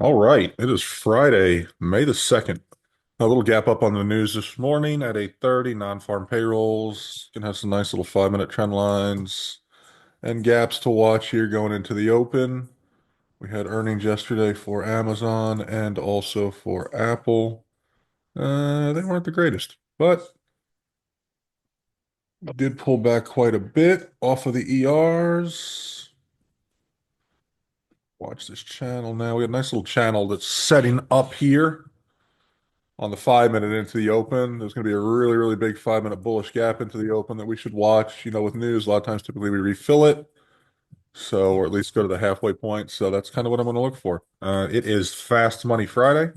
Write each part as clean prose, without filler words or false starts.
All right, it is Friday, May the 2nd. A little gap up on the news this morning at 8:30, non-farm payrolls. Gonna have some nice little 5-minute trend lines and gaps to watch here going into the open. We had earnings yesterday for Amazon and also for Apple. They weren't the greatest, but did pull back quite a bit off of the ERs. Watch this channel now. We have a nice little channel that's setting up here on the 5 minute into the open. There's going to be a really, really big 5 minute bullish gap into the open that we should watch. With news, a lot of times typically we refill it. So, or at least go to the halfway point. So that's kind of what I'm going to look for. It is Fast Money Friday,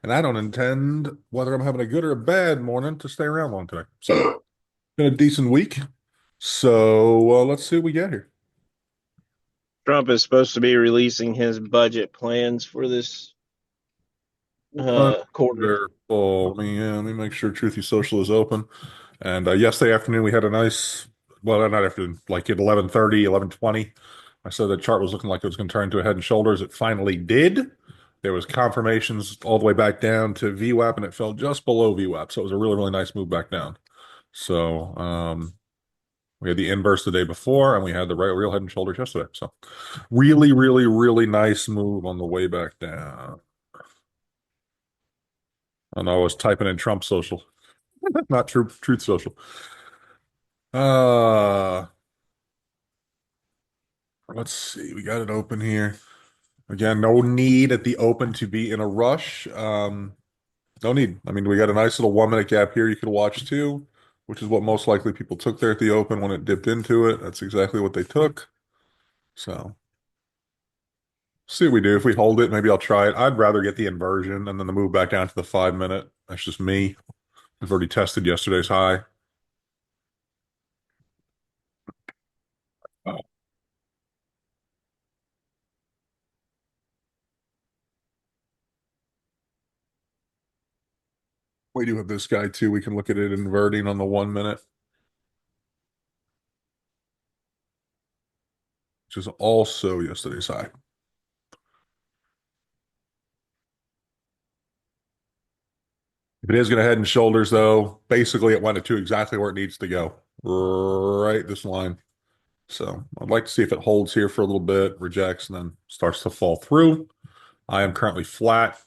and I don't intend, whether I'm having a good or a bad morning, to stay around long today. So, been a decent week. So, let's see what we get here. Trump is supposed to be releasing his budget plans for this quarter. Wonderful. Let me make sure Truthy Social is open. And yesterday afternoon, we had a nice, well, not afternoon, like at 11:30, 11:20. I said the chart was looking like it was going to turn into a head and shoulders. It finally did. There was confirmations all the way back down to VWAP, and it fell just below VWAP. So it was a really, really nice move back down. So we had the inverse the day before, and we had the real head and shoulders yesterday. So really, really, really nice move on the way back down. And I was typing in Trump Social, not Truth Social. Uh, let's see. We got it open here. Again, no need at the open to be in a rush. No need. I mean, we got a nice little 1 minute gap here you could watch too, which is what most likely people took there at the open when it dipped into it. That's exactly what they took. So, see what we do. If we hold it, maybe I'll try it. I'd rather get the inversion and then the move back down to the 5 minute. That's just me. I've already tested yesterday's high. Oh, we do have this guy too. We can look at it inverting on the 1 minute, which is also yesterday's high. If it is going to head and shoulders, though, basically it went to exactly where it needs to go, right this line. So I'd like to see if it holds here for a little bit, rejects, and then starts to fall through. I am currently flat.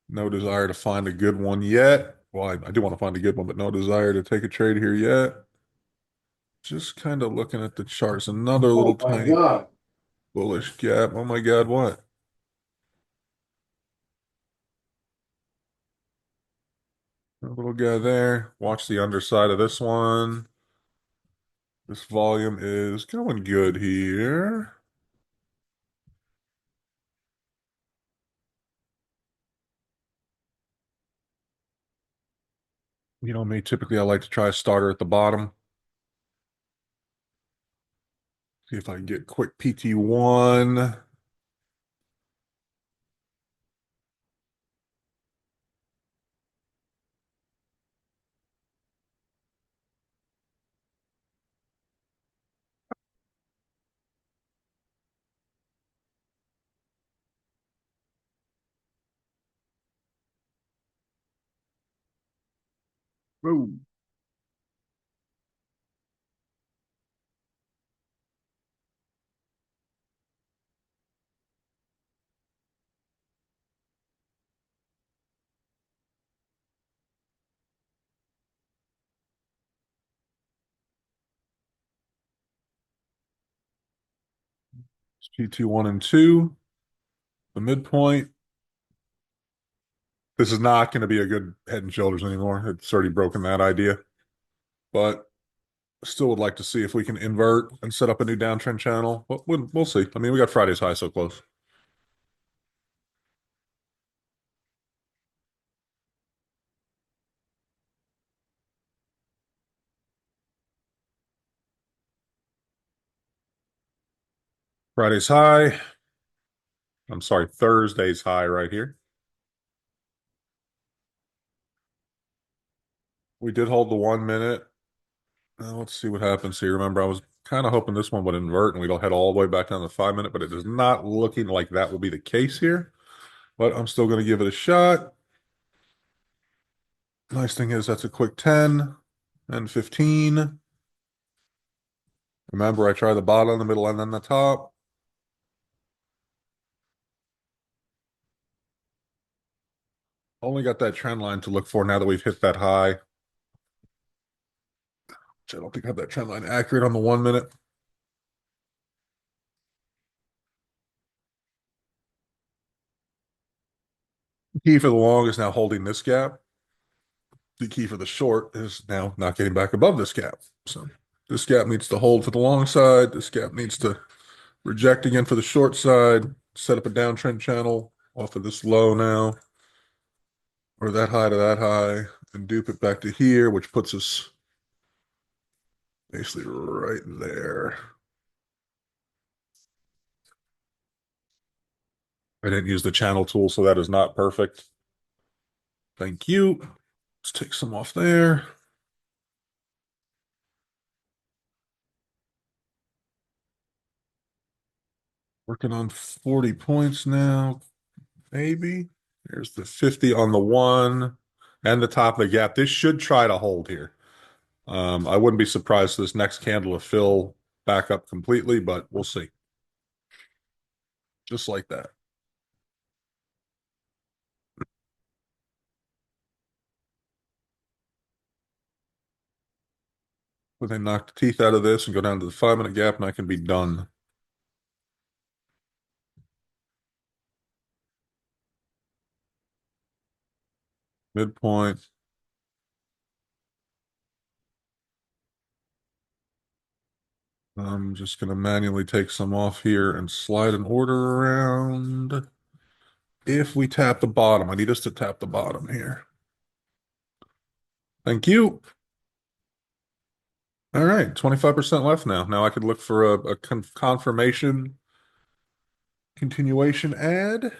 No desire to find a good one yet. Well, I do want to find a good one, but no desire to take a trade here yet. Just kind of looking at the charts. Another little Oh my tiny God. bullish gap. Oh my God, what? A little guy there. Watch the underside of this one. This volume is going good here. Me, typically I like to try a starter at the bottom. See if I can get quick PT1. Boom. PT 1 and 2, the midpoint. This is not going to be a good head and shoulders anymore. It's already broken that idea. But still would like to see if we can invert and set up a new downtrend channel. But we'll see. I mean, we got Friday's high so close. Friday's high. I'm sorry, Thursday's high right here. We did hold the 1 minute. Now let's see what happens here. Remember, I was kind of hoping this one would invert and we'd all head all the way back down to the 5 minute, but it is not looking like that will be the case here. but I'm still going to give it a shot. Nice thing is that's a quick 10 and 15. Remember, I try the bottom, the middle, and then the top. Only got that trend line to look for now that we've hit that high. Which I don't think I have that trend line accurate on the 1 minute. Key for the long is now holding this gap. The key for the short is now not getting back above this gap. So this gap needs to hold for the long side. This gap needs to reject again for the short side. Set up a downtrend channel off of this low now, or that high to that high, and dupe it back to here, which puts us basically right there. I didn't use the channel tool, so that is not perfect. Thank you. Let's take some off there. Working on 40 points now, maybe. There's the 50 on the one and the top of the gap. This should try to hold here. I wouldn't be surprised for this next candle to fill back up completely, but we'll see. Just like that. But they knock the teeth out of this and go down to the 5 minute gap, and I can be done. Midpoint. I'm just going to manually take some off here and slide an order around. If we tap the bottom, I need us to tap the bottom here. Thank you. All right, 25% left now. Now I could look for a confirmation continuation ad.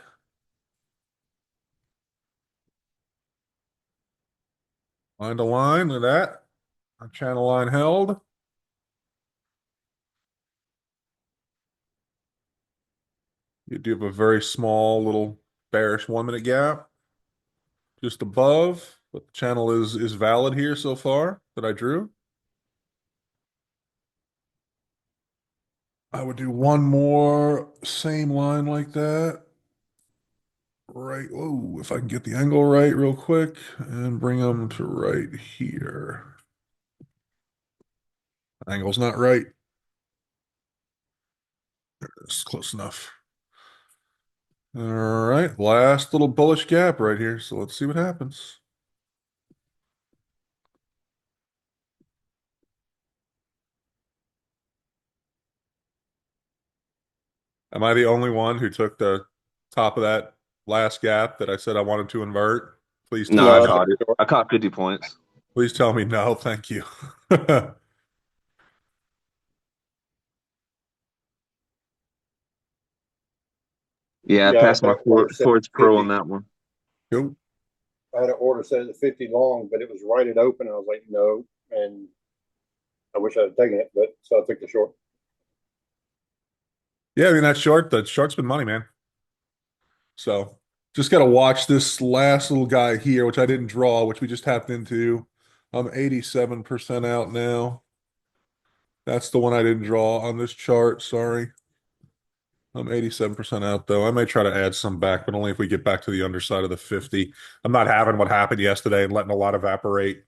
Line to line, look at that. Our channel line held. You do have a very small little bearish 1 minute gap just above, but the channel is valid here so far that I drew. I would do one more same line like that. Right. Oh, if I can get the angle right real quick and bring them to right here. Angle's not right. It's close enough. All right, last little bullish gap right here. So let's see what happens. Am I the only one who took the top of that last gap that I said I wanted to invert? Please No, tell I me No, no. caught it. I caught 50 points. Please tell me no. Thank you. Yeah, I Yeah, I passed my had an order set at Forge Pro on 50. that one. Cool. I had an order set at 50 long, but it was right at open. I was like, no. And I wish I'd taken it, but so I took the short. Yeah, I mean that short's been money, man. So just got to watch this last little guy here, which I didn't draw, which we just tapped into. I'm 87% out now. That's the one I didn't draw on this chart. Sorry. I'm 87% out though. I may try to add some back, but only if we get back to the underside of the 50. I'm not having what happened yesterday and letting a lot evaporate.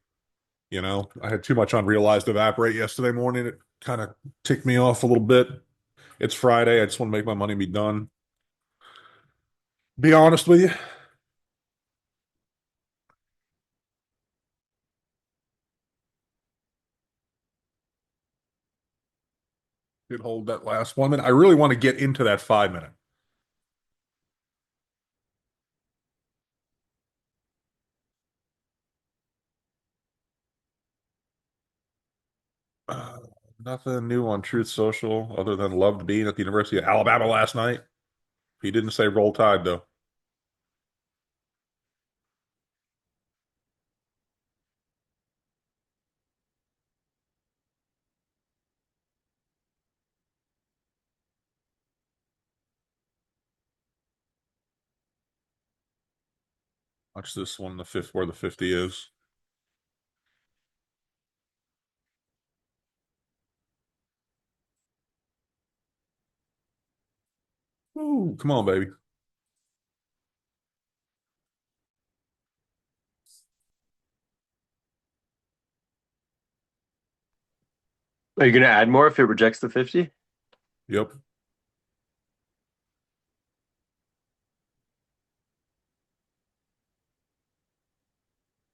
You know, I had too much unrealized evaporate yesterday morning. It kind of ticked me off a little bit. It's Friday. I just want to make my money be done. Be honest with you. Did hold that last 1 minute. I really want to get into that 5 minute. Uh, Nothing new on Truth Social other than loved being at the University of Alabama last night. He didn't say roll tide though. Watch this one, the fifth where the 50 is. Ooh, come on, baby. Are you gonna add more if it rejects the 50? Yep.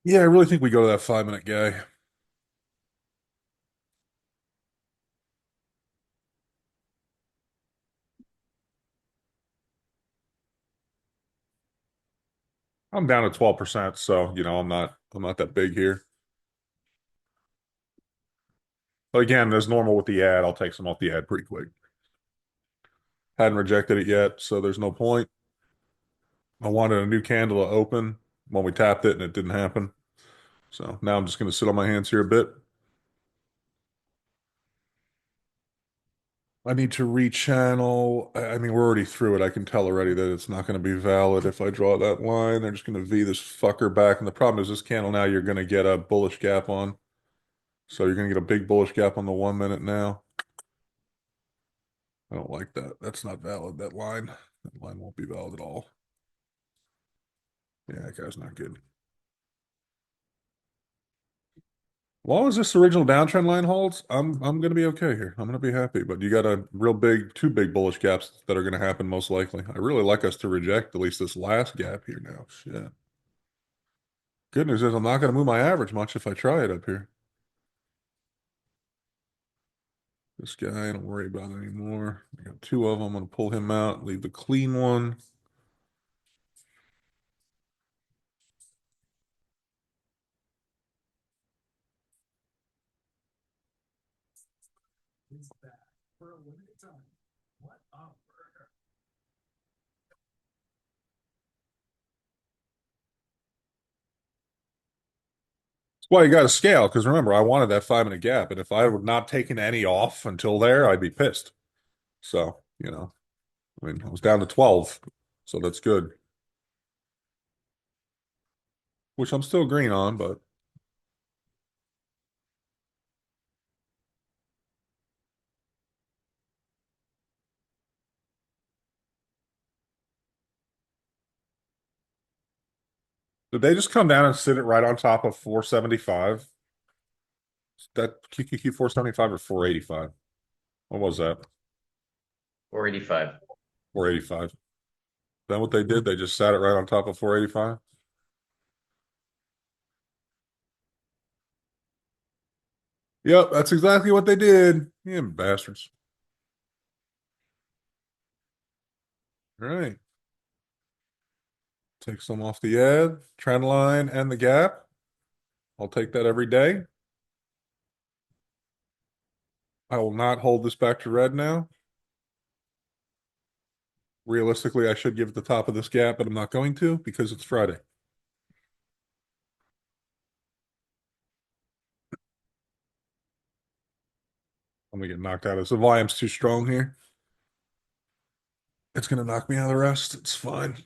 Yeah, I really think we go to that 5-minute guy. I'm down to 12%, so I'm not that big here. But again, as normal with the ad, I'll take some off the ad pretty quick. Hadn't rejected it yet, so there's no point. I wanted a new candle to open when we tapped it and it didn't happen. So now I'm just going to sit on my hands here a bit. I need to rechannel. I mean, we're already through it. I can tell already that it's not going to be valid if I draw that line. They're just going to V this fucker back. And the problem is this candle now you're going to get a bullish gap on. So you're going to get a big bullish gap on the 1 minute now. I don't like that. That's not valid, that line. That line won't be valid at all. Yeah, that guy's not good. As long as this original downtrend line holds, I'm gonna be okay here. I'm gonna be happy. But you got a real big, two big bullish gaps that are gonna happen most likely. I really like us to reject at least this last gap here now. Shit. Good news is I'm not gonna move my average much if I try it up here. This guy, I don't worry about anymore. I got two of them. I'm gonna pull him out, leave the clean one. Well, you got to scale because remember, I wanted that 5 minute gap, and if I would not taken any off until there, I'd be pissed. So, I mean, I was down to 12, so that's good. Which I'm still green on, but did they just come down and sit it right on top of 475? That QQQ 475 or 485? What was that? 485. 485. Then what they did, they just sat it right on top of 485. Yep, that's exactly what they did. You bastards. All right. Take some off the ad, trend line, and the gap. I'll take that every day. I will not hold this back to red now. Realistically, I should give it the top of this gap, but I'm not going to because it's Friday. I'm gonna get knocked out. The volume's too strong here. It's gonna knock me out of the rest. It's fine.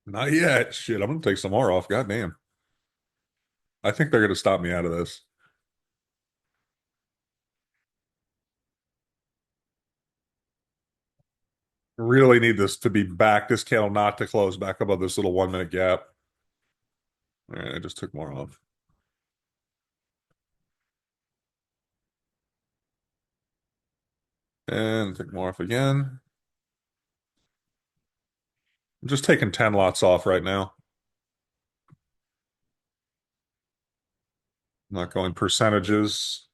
Not yet. Shit, I'm gonna take some more off. Goddamn. I think they're gonna stop me out of this. Really need this to be back, this candle not to close back above this little 1 minute gap. All right, I just took more off. And take more off again. I'm just taking 10 lots off right now. I'm not going percentages.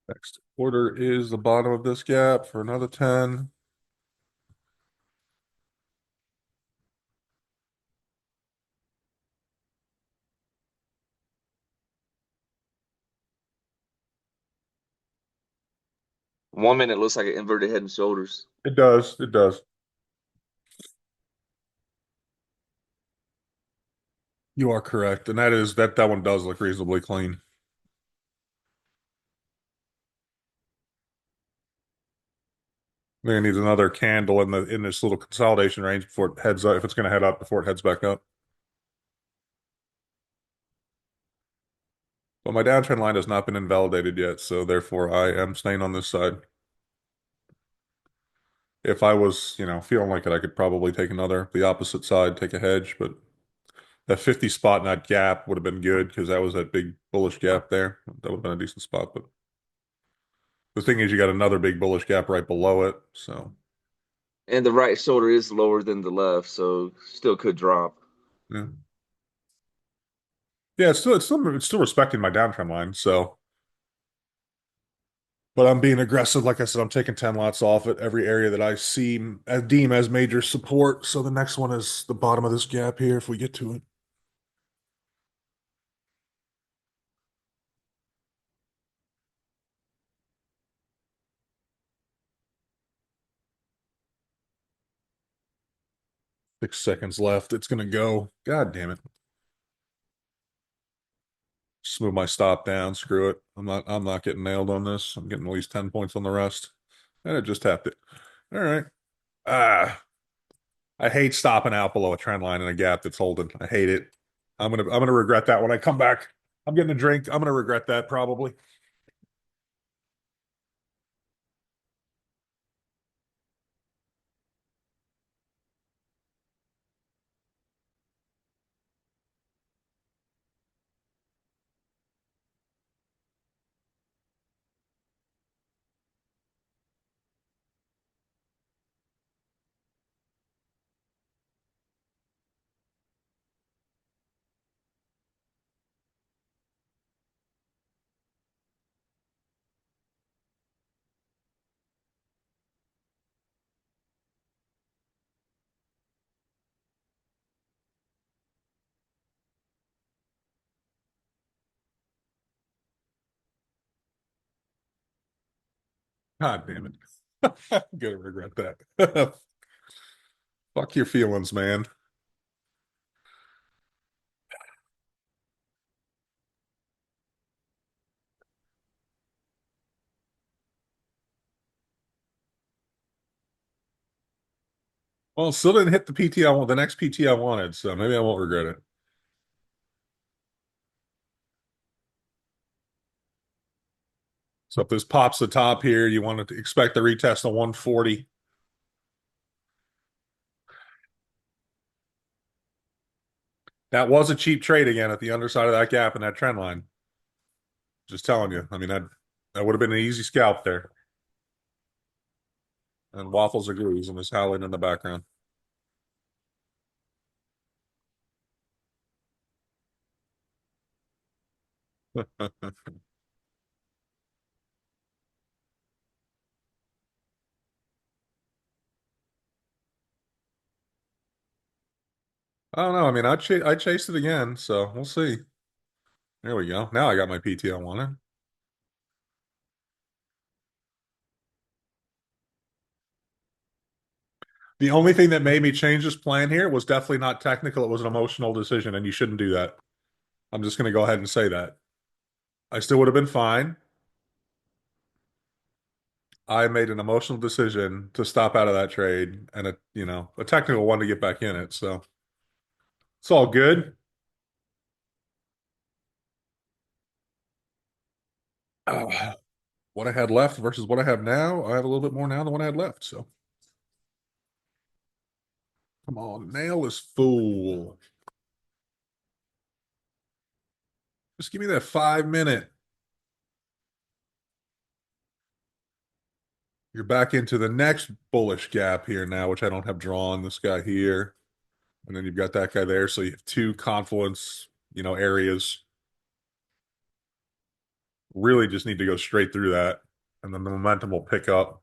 Next order is the bottom of this gap for another 10. 1 minute looks like an inverted head and shoulders. It does. It does. You are correct, and that one does look reasonably clean. There needs another candle in this little consolidation range before it heads up. If it's going to head up before it heads back up. But my downtrend line has not been invalidated yet, so therefore I am staying on this side. If I was, feeling like it, I could probably take the opposite side, take a hedge, but that 50 spot in that gap would have been good because that was that big bullish gap there. That would have been a decent spot, but the thing is you got another big bullish gap right below it, so And the right shoulder is lower than the left, so still could drop. yeah. Yeah, it's still respecting my downtrend line, so but I'm being aggressive. Like I said, I'm taking 10 lots off at every area that I deem as major support. So the next one is the bottom of this gap here if we get to it. Six seconds left. It's gonna go. God damn it. Just move my stop down. Screw it. I'm not getting nailed on this. I'm getting at least 10 points on the rest. And it just tapped it. All right. I hate stopping out below a trend line in a gap that's holding. I hate it. I'm gonna regret that when I come back. I'm getting a drink. I'm gonna regret that probably. God damn it. I'm gonna regret that. Fuck your feelings, man. Well, still didn't hit the PT the next PT I wanted, so maybe I won't regret it. So if this pops the top here, you want to expect the retest of 140. That was a cheap trade again at the underside of that gap in that trend line. Just telling you. I mean, that would have been an easy scalp there. And Waffles agrees and is howling in the background. I don't know. I mean, I chased it again, so we'll see. There we go. Now I got my PT I wanted. The only thing that made me change this plan here was definitely not technical. It was an emotional decision, and you shouldn't do that. I'm just going to go ahead and say that. I still would have been fine. I made an emotional decision to stop out of that trade and a technical one to get back in it. So it's all good. What I had left versus what I have now, I have a little bit more now than what I had left. So come on, nail this fool. Just give me that 5 minute. You're back into the next bullish gap here now, which I don't have drawn. This guy here. And then you've got that guy there. So you have two confluence, areas. Really just need to go straight through that. And then the momentum will pick up.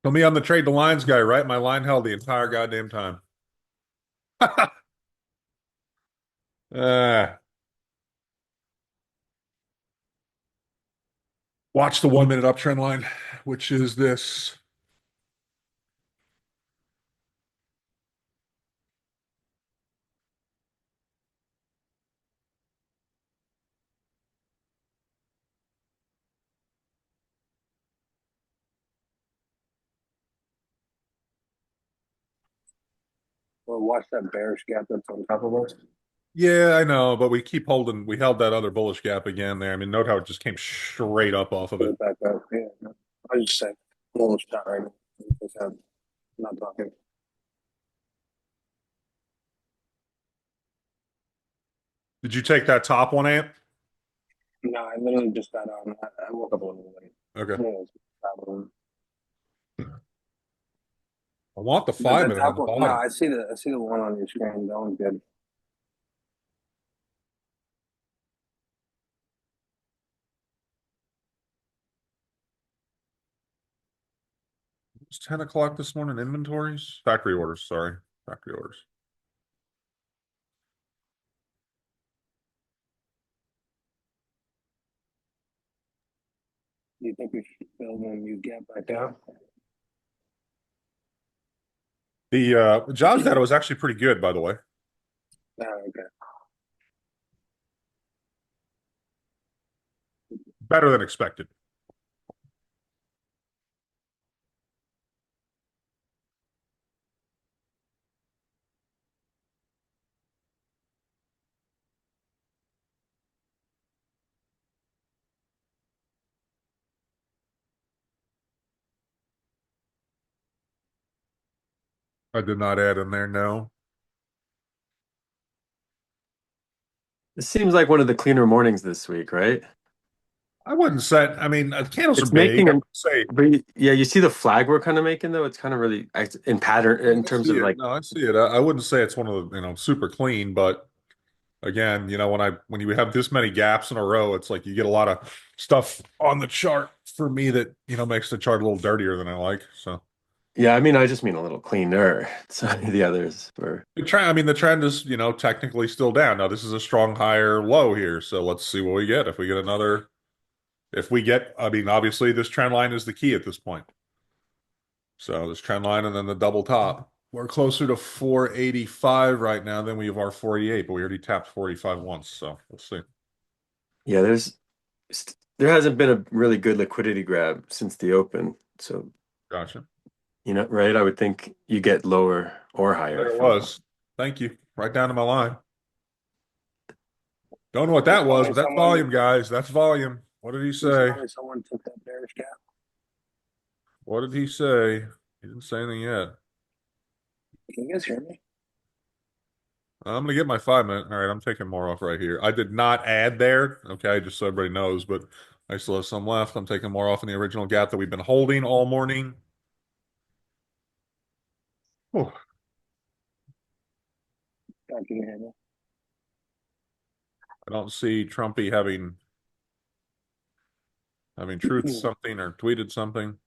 Tell me I'm the trade the lines guy, right? My line held the entire goddamn time. Watch the 1 minute uptrend line, which is this. Well, watch that bearish gap that's on top of us. Yeah, I know, but we keep holding. We held that other bullish gap again there. I mean, note how it just came straight up off of Put it. it back up. Yeah. I just said little shot right now. Just have- not talking. Did you take that top one, Ant? No, I literally just got on. I woke up a little late. Okay. Yeah, it's traveling. I want the But 5 the minute top on the one, no, volume. I see the one on your screen. That one's good. It's 10 o'clock this morning. Inventories, factory orders. Sorry, factory orders. Do you think we should build a new gap back down? The jobs data was actually pretty good, by the way. Oh, okay. Better than expected. I did not add in there. No. It seems like one of the cleaner mornings this week, right? I wouldn't say. I mean, candles are It's big. making I an would say. but yeah, you see the flag we're kind of making though. It's kind of really in pattern in I terms see of it. like No, I see it. I wouldn't say it's one of the super clean, but again, when you have this many gaps in a row, it's like you get a lot of stuff on the chart for me that makes the chart a little dirtier than I like. So yeah. I mean, I just mean a little cleaner. So the others were the trend. I mean, the trend is technically still down. Now this is a strong higher low here, so let's see what we get. If we get another, I mean, obviously this trend line is the key at this point. So this trend line and then the double top. We're closer to 485 right now than we have our 488, but we already tapped 485 once, so we'll see. yeah. There hasn't been a really good liquidity grab since the open. So Gotcha. right? I would think you get lower or higher. There it was. Thank you. Right down to my line. Don't know what that was, but that's volume, guys. That's volume. What did he say? Someone took that bearish gap. What did he say? He didn't say anything yet. Can you guys hear me? I'm gonna get my 5 minute. All right, I'm taking more off right here. I did not add there. Okay, just so everybody knows, but I still have some left. I'm taking more off in the original gap that we've been holding all morning. Oh, God, can you hear me? I don't see Trumpy having truth something or tweeted something.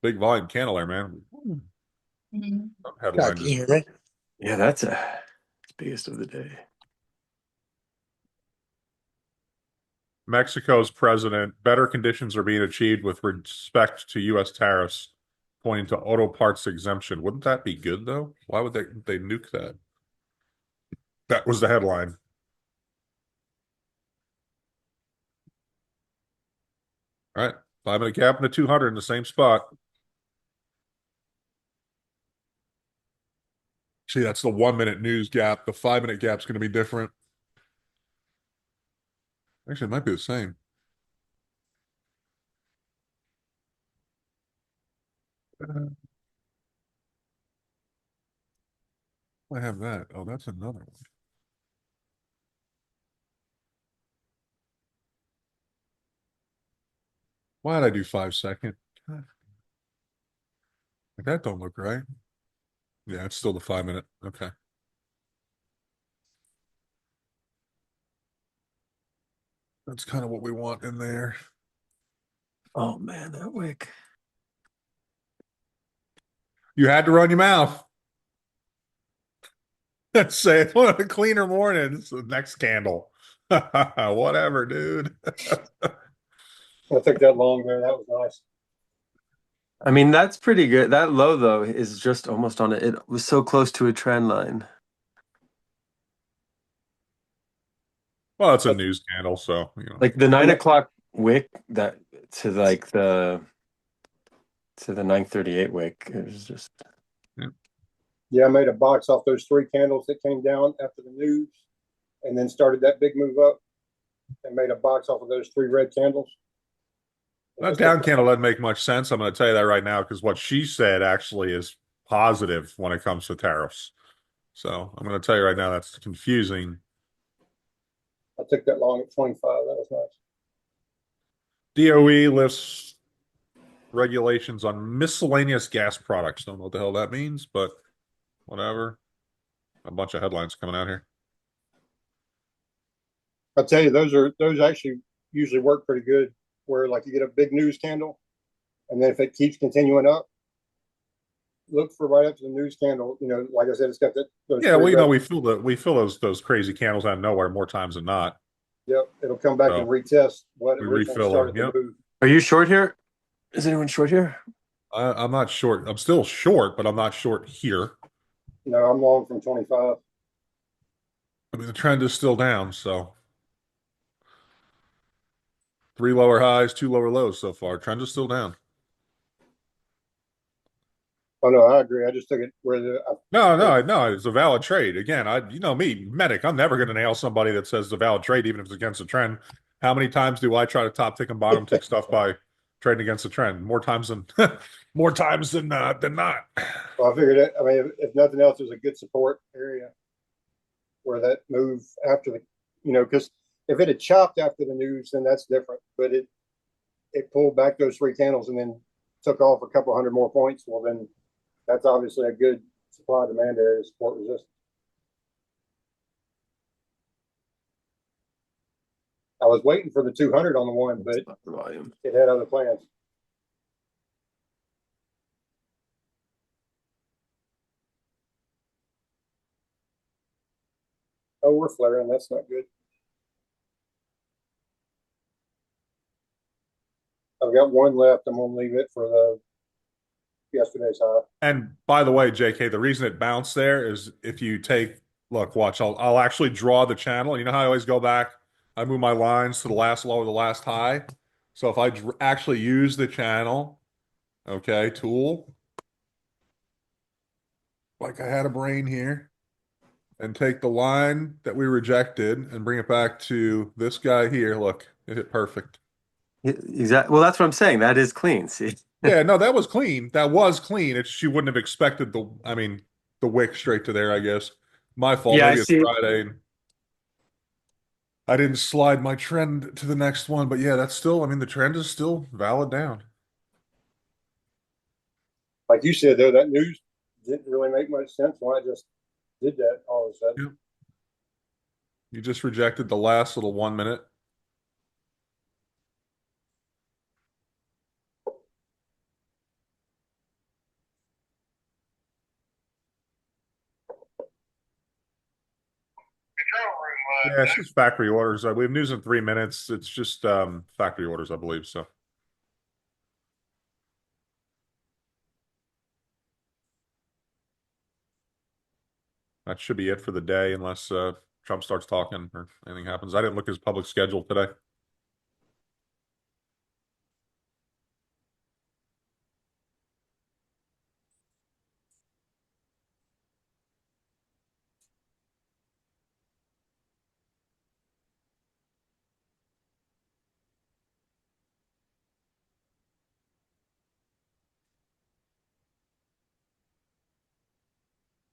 Big volume candle there, man. Some headline. Can you hear me? Yeah, that's biggest of the day. Mexico's president, better conditions are being achieved with respect to U.S. tariffs, pointing to auto parts exemption. Wouldn't that be good though? Why would they nuke that? That was the headline. All right, 5 minute gap and a 200 in the same spot. See, that's the 1 minute news gap. The 5 minute gap's going to be different. Actually, it might be the same. I have that. Oh, that's another one. Why did I do 5 second? God. That don't look right. Yeah, it's still the 5 minute. Okay. That's kind of what we want in there. Oh man, that wick. You had to run your mouth. Let's say it's one of the cleaner mornings. The next candle. Whatever, dude. I took that long there. That was nice. I mean, that's pretty good. That low though is just almost on it. It was so close to a trend line. Well, it's a news candle, so Like the 9 o'clock wick that to like the 9:38 wick. It was just Yeah, I made a box off those three candles that came down after the news and then started that big move up and made a box off of those three red candles. that down candle doesn't make much sense. I'm going to tell you that right now because what she said actually is positive when it comes to tariffs. So I'm going to tell you right now that's confusing. I took that long at 25. That was nice. DOE lists regulations on miscellaneous gas products. Don't know what the hell that means, but whatever. A bunch of headlines coming out here. I'll tell you, those actually usually work pretty good. Where like you get a big news candle, and then if it keeps continuing up, look for right up to the news candle. You know, like I said, it's got those. Yeah, well, three red- we feel those crazy candles out of nowhere more times than not. Yep, it'll come back So, and retest what we originally refill started them, the yep. move. Are you short here? Is anyone short here? I'm not short. I'm still short, but I'm not short here. No, I'm long from 25. I mean, the trend is still down, so 3 lower highs, 2 lower lows so far. Trend is still down. Oh no, I agree. I just took it where No, it's a valid trade. Again, you know me, medic. I'm never going to nail somebody that says it's a valid trade, even if it's against the trend. How many times do I try to top tick and bottom tick stuff by trading against the trend? More times than not. Well, I figured it. I mean, if nothing else, there's a good support area where that move after the, because if it had chopped after the news, then that's different. But it pulled back those three candles and then took off a couple hundred more points. Well, then that's obviously a good supply demand area to support resistance. I was waiting for the 200 on the one, but Not the volume. it had other plans. Oh, we're flaring. That's not good. I've got one left. I'm gonna leave it for the yesterday's high. And by the way, JK, the reason it bounced there is if you watch, I'll actually draw the channel. You know how I always go back, I move my lines to the last low or the last high. So if I actually use the channel, okay, tool, like I had a brain here, and take the line that we rejected and bring it back to this guy here. Look, it hit perfect. Exactly. Well, that's what I'm saying. That is clean. See, Yeah, no, that was clean. That was clean. It's she wouldn't have expected the wick straight to there, I guess. My fault. Yeah, I Maybe it's see. Friday. I didn't slide my trend to the next one, but yeah, that's still, the trend is still valid down. Like you said, though, that news didn't really make much sense when I just did that all of a sudden. Yep. You just rejected the last little 1 minute. Yeah, it's just factory orders. We have news in 3 minutes. It's just factory orders, I believe. So that should be it for the day, unless Trump starts talking or anything happens. I didn't look at his public schedule today.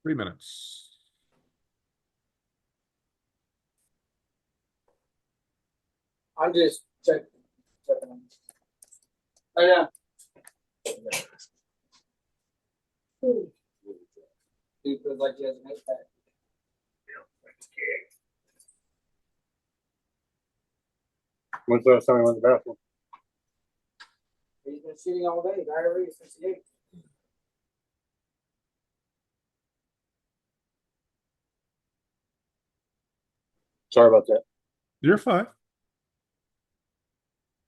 $3 minutes. I'm just checking. Oh yeah. Dude feels like he has an eight pack. When's the last time I went to the bathroom? He's been shooting all day. Diarrhea since the 8th. Sorry about that. You're fine.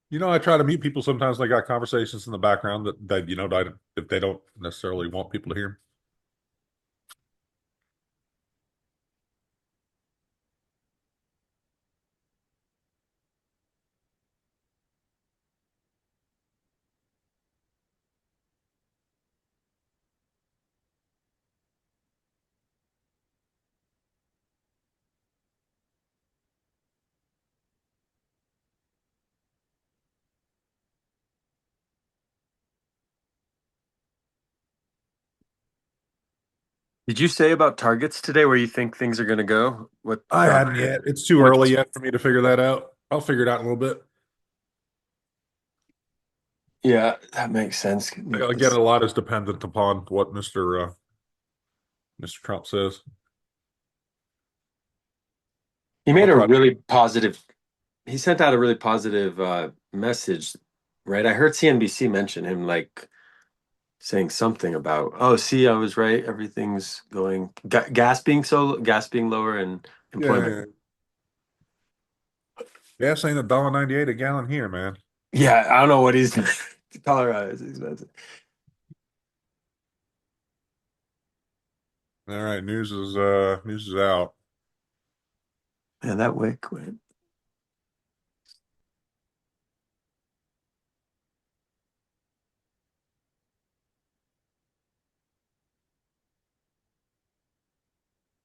You know, I try to meet people sometimes. They got conversations in the background that if they don't necessarily want people to hear 'em. Did you say about targets today where you think things are going to go? What I hadn't yet. It's too What- early yet for me to figure that out. I'll figure it out in a little bit. Yeah, that makes sense. Again, a lot is dependent upon what Mr. Trump says. He made I'll a try to- really positive. He sent out a really positive message, right? I heard CNBC mention him like saying something about, "Oh, see, I was right. Everything's going gas being lower, and employment." Gas ain't $1.98 a gallon here, man. Yeah, I don't know what he's. Colorado is expensive. All right, news is out. Man, that wick went.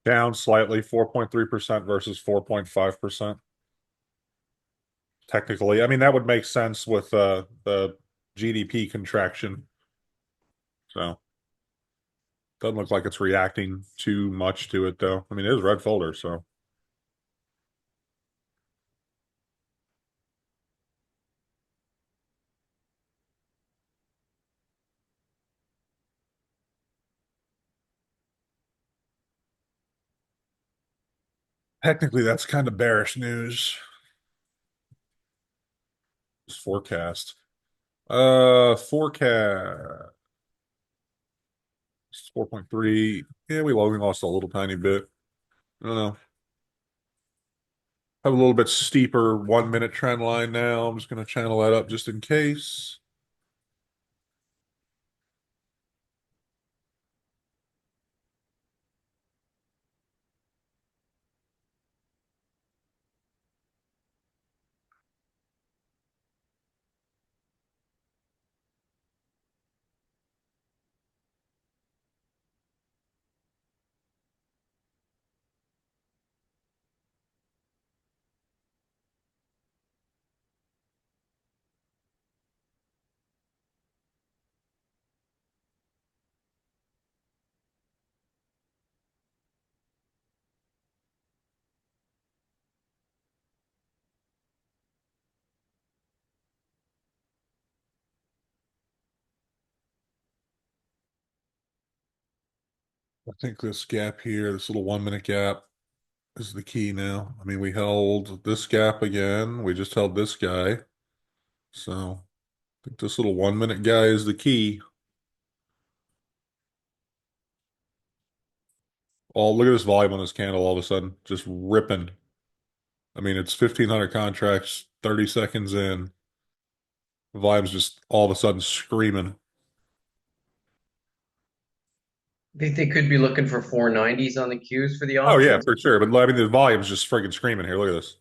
Down slightly, 4.3% versus 4.5%. Technically, I mean that would make sense with the GDP contraction. So doesn't look like it's reacting too much to it though. I mean, it is red folder, so technically that's kind of bearish news. This forecast. Forecast 4.3. Yeah, we lost a little tiny bit. I don't know. Have a little bit steeper 1 minute trend line now. I'm just going to channel that up just in case. I think this gap here, this little 1 minute gap, is the key now. I mean, we held this gap again. We just held this guy. So I think this little 1 minute guy is the key. Oh, look at this volume on this candle all of a sudden. Just ripping. I mean, it's 1,500 contracts, 30 seconds in. The volume's just all of a sudden screaming. I think they could be looking for 490s on the cues for the Oh, yeah, options. for sure. But I mean, the volume's just friggin' screaming here. Look at this.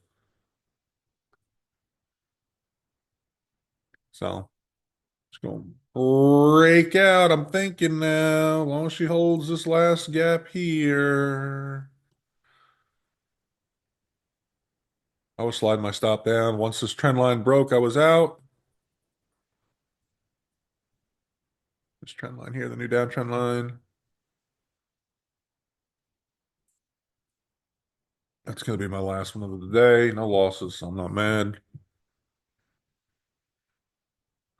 So it's going to break out. I'm thinking now, as long as she holds this last gap here. I was sliding my stop down. Once this trend line broke, I was out. This trend line here, the new downtrend line. That's going to be my last one of the day. No losses, so I'm not mad.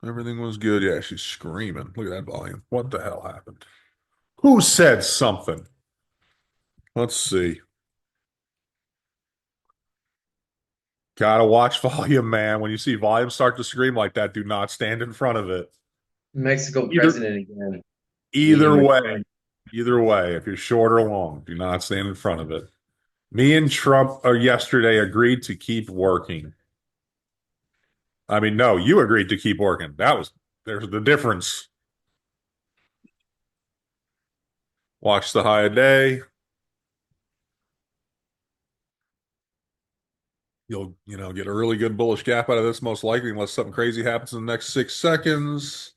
Everything was good. Yeah, she's screaming. Look at that volume. What the hell happened? Who said something? Let's see. Gotta watch volume, man. When you see volume start to scream like that, do not stand in front of it. Mexico Either- president again. Either Meeting with way, Trump. either way, if you're short or long, do not stand in front of it. Me and Trump yesterday agreed to keep working. I mean, no, you agreed to keep working. There's the difference. Watch the high of day. You'll, get a really good bullish gap out of this, most likely, unless something crazy happens in the next 6 seconds.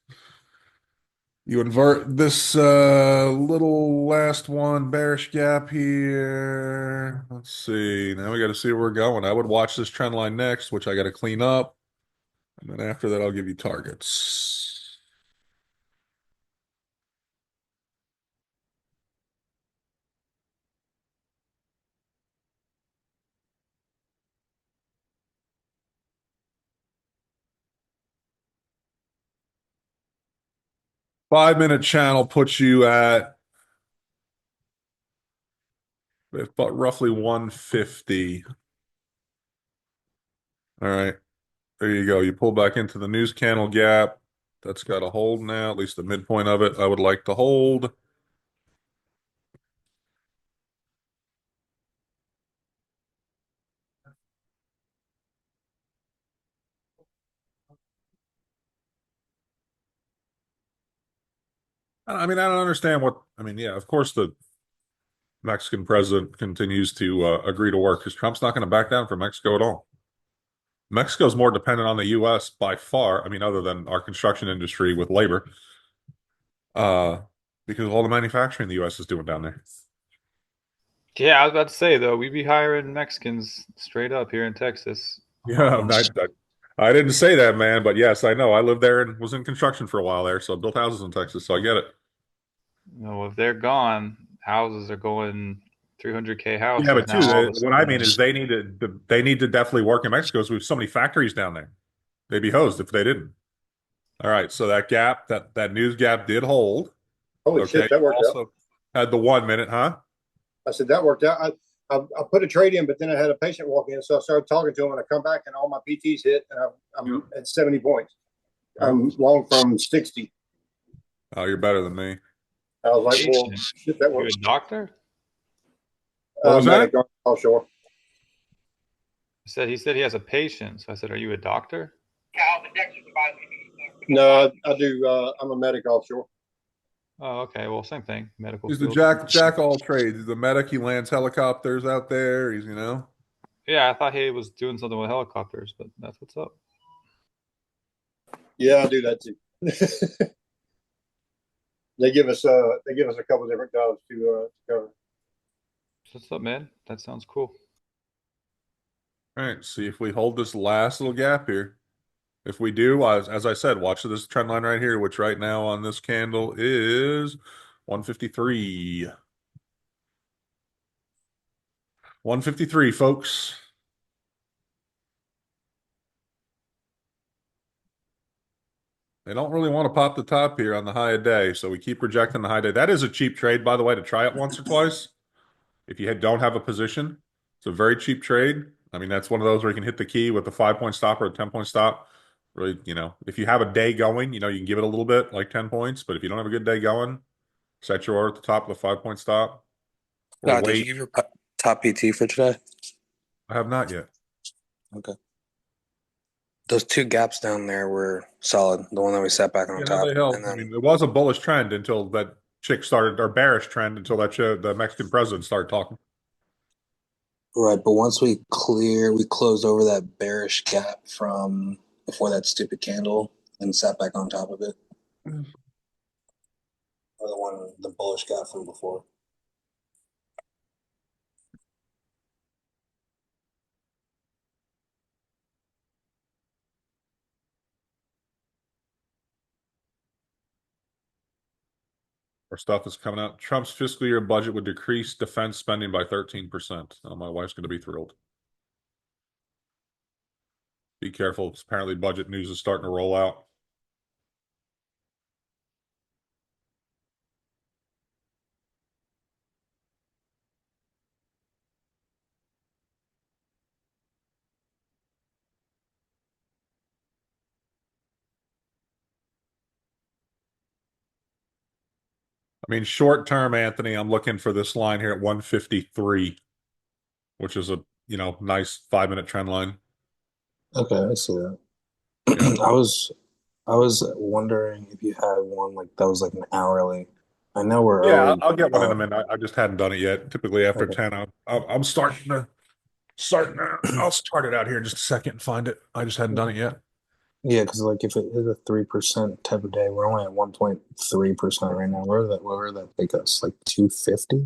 You invert this little last one, bearish gap here. Let's see. Now we got to see where we're going. I would watch this trend line next, which I got to clean up. And then after that, I'll give you targets. Five-minute channel puts you at about roughly 150. All right. There you go. You pull back into the news candle gap. That's got a hold now, at least the midpoint of it. I would like to hold. I mean, I don't understand yeah, of course the Mexican president continues to agree to work because Trump's not going to back down from Mexico at all. Mexico's more dependent on the U.S. by far. I mean, other than our construction industry with labor, because of all the manufacturing the U.S. is doing down there. Yeah, I was about to say though, we be hiring Mexicans straight up here in Texas. Yeah, I didn't say that, man, but yes, I know. I lived there and was in construction for a while there, so I built houses in Texas, so I get it. You know, if they're gone, houses are going 300K houses. Yeah, but now all of a what I sudden. mean is they need to definitely work in Mexico because we have so many factories down there. They'd be hosed if they didn't. All right, so that gap, that news gap did hold. Holy Okay, shit, that worked out. also had the 1 minute, huh? I said that worked out. I put a trade in, but then I had a patient walk in, so I started talking to him, and I come back, and all my PTs hit, and I'm at 70 points. I'm long from 60. Oh, you're better than me. I was like, well, shit, that You works. a doctor? What was that? Offshore. He said he has a patient. So I said, are you a doctor? No, I do. I'm a medic offshore. Oh, okay. Well, same thing. Medical. He's the field. jack all trades. He's a medic. He lands helicopters out there. He's Yeah, I thought he was doing something with helicopters, but that's what's up. Yeah, I do that too. They give us a couple different jobs to cover. What's up, man? That sounds cool. All right, see if we hold this last little gap here. If we do, as I said, watch this trend line right here, which right now on this candle is 153. 153, folks. They don't really want to pop the top here on the high of day, so we keep rejecting the high day. That is a cheap trade, by the way, to try it once or twice. If you don't have a position, it's a very cheap trade. I mean, that's one of those where you can hit the key with a 5-point stop or a 10-point stop. Really, if you have a day going, you can give it a little bit, like 10 points. But if you don't have a good day going, set your order at the top of the 5-point stop. Or Did you wait. give your top PT for today? I have not yet. Okay. Those two gaps down there were solid. The one that we set back on top. They helped. And then, I mean, it was a bullish trend until that chick started, or bearish trend until the Mexican president started talking. right, but once we closed over that bearish gap from before that stupid candle and sat back on top of it. Or the bullish gap from before. Our stuff is coming out. Trump's fiscal year budget would decrease defense spending by 13%. Oh, my wife's going to be thrilled. Be careful. Apparently, budget news is starting to roll out. I mean, short term, Anthony, I'm looking for this line here at 153. which is a nice 5 minute trend line. Okay, I see that. Yeah. I was wondering if you had one like that was like an hourly. I know we're Yeah, early. I'll get one in a minute. I just hadn't done it yet. Typically after Okay. 10, I'm starting to. I'll start it out here in just a second and find it. I just hadn't done it yet. Yeah, because like if it is a 3% type of day, we're only at 1.3% right now. Where would that take us? Like 250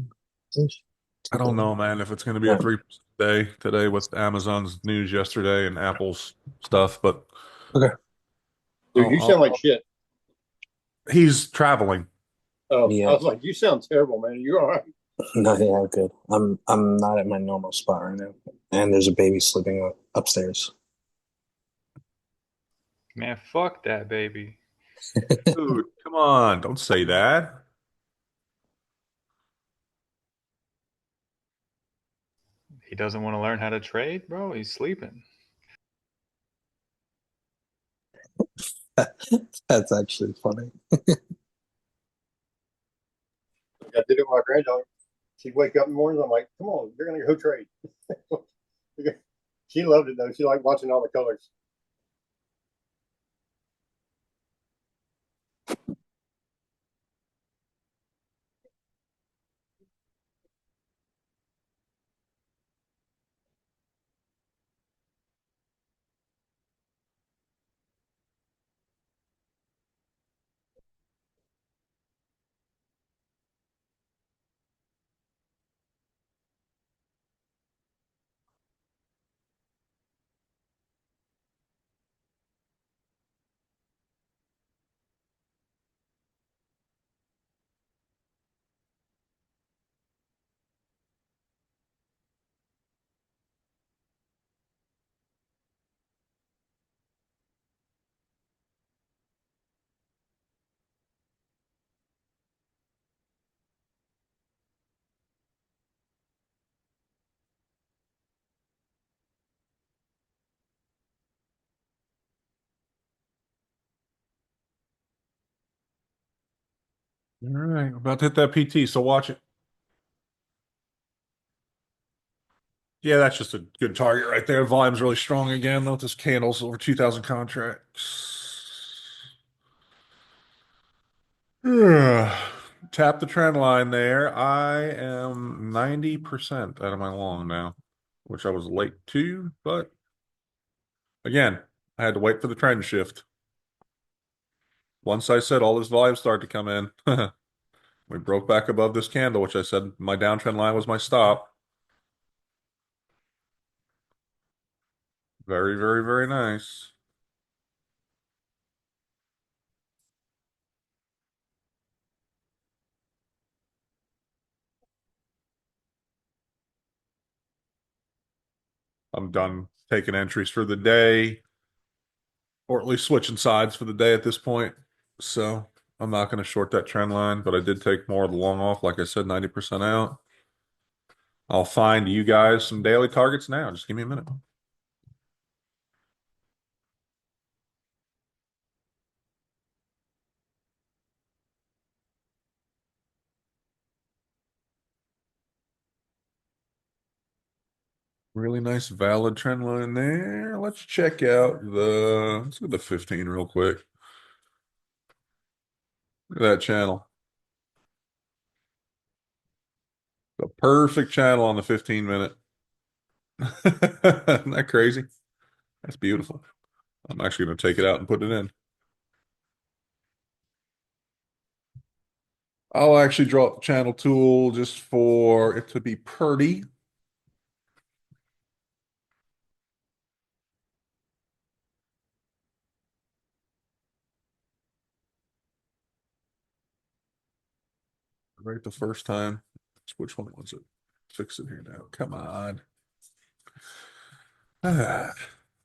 ish? I don't know, man, if it's going to be a Yeah. 3% day today with Amazon's news yesterday and Apple's stuff, but Okay. Dude, you sound like shit. he's traveling. Oh, Yeah. I was like, you sound terrible, man. You all right? No, yeah, I'm good. I'm not at my normal spot right now, and there's a baby sleeping upstairs. Man, fuck that baby. Dude, come on, don't say that. He doesn't want to learn how to trade, bro. He's sleeping. That's actually funny. I did it with my granddaughter. She'd wake up in the mornings. I'm like, come on, you're gonna go trade. She loved it though. She liked watching all the colors. All right, we're about to hit that PT, so watch it. Yeah, that's just a good target right there. Volume's really strong again, though. This candle's over 2,000 contracts. Tap the trend line there. I am 90% out of my long now, which I was late to, but again, I had to wait for the trend shift. Once I said all this volume started to come in, we broke back above this candle, which I said my downtrend line was my stop. Very, very, very nice. I'm done taking entries for the day, or at least switching sides for the day at this point. So I'm not going to short that trend line, but I did take more of the long off. Like I said, 90% out. I'll find you guys some daily targets now. Just give me a minute. Really nice valid trend line there. Let's check out let's go to the 15 real quick. Look at that channel. The perfect channel on the 15 minute. Isn't that crazy? That's beautiful. I'm actually going to take it out and put it in. I'll actually draw up the channel tool just for it to be pretty. Right the first time. Which one was it? Fix it here now. Come on. Let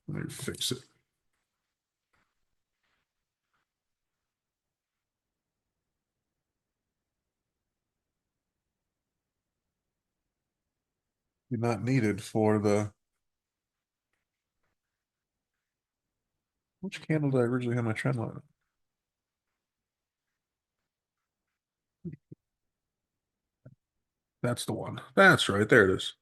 me fix it. You're not needed for the. Which candle did I originally have my trend line on? That's the one. That's right. There it is.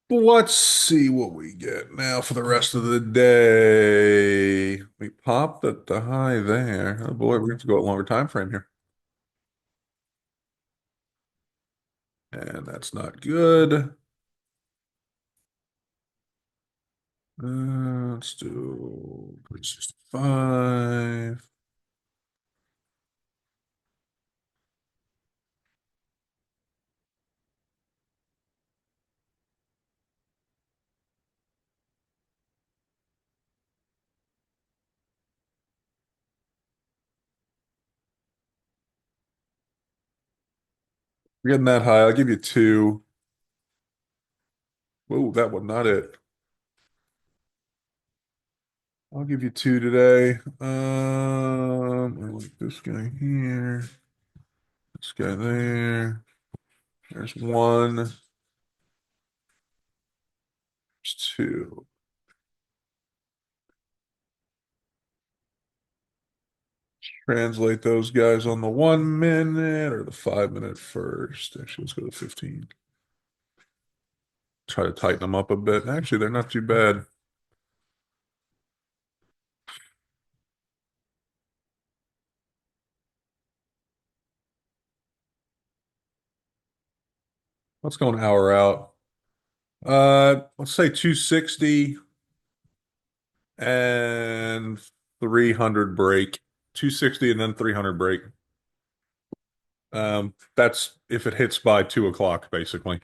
Let's see what we get now for the rest of the day. We popped at the high there. Oh boy, we have to go a longer time frame here. And that's not good. Let's do 365. We're getting that high. I'll give you two. Whoa, that was not it. I'll give you two today. I like this guy here. This guy there. There's one. There's two. Translate those guys on the 1 minute or the 5 minute first. Actually, let's go to 15. Try to tighten them up a bit. Actually, they're not too bad. Let's go an hour out. Let's say 260 and 300 break. 260 and then 300 break. That's if it hits by 2 o'clock, basically.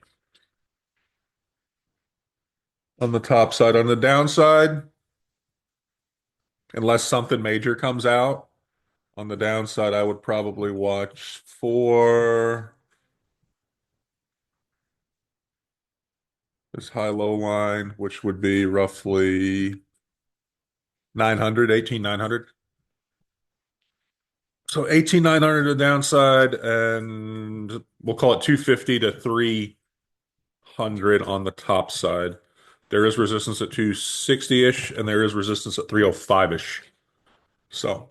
On the top side, on the downside, unless something major comes out, on the downside, I would probably watch for this high-low line, which would be roughly 900, 18,900. So 18,900 to the downside, and we'll call it 250 to 300 on the top side. There is resistance at 260-ish, and there is resistance at 305-ish. So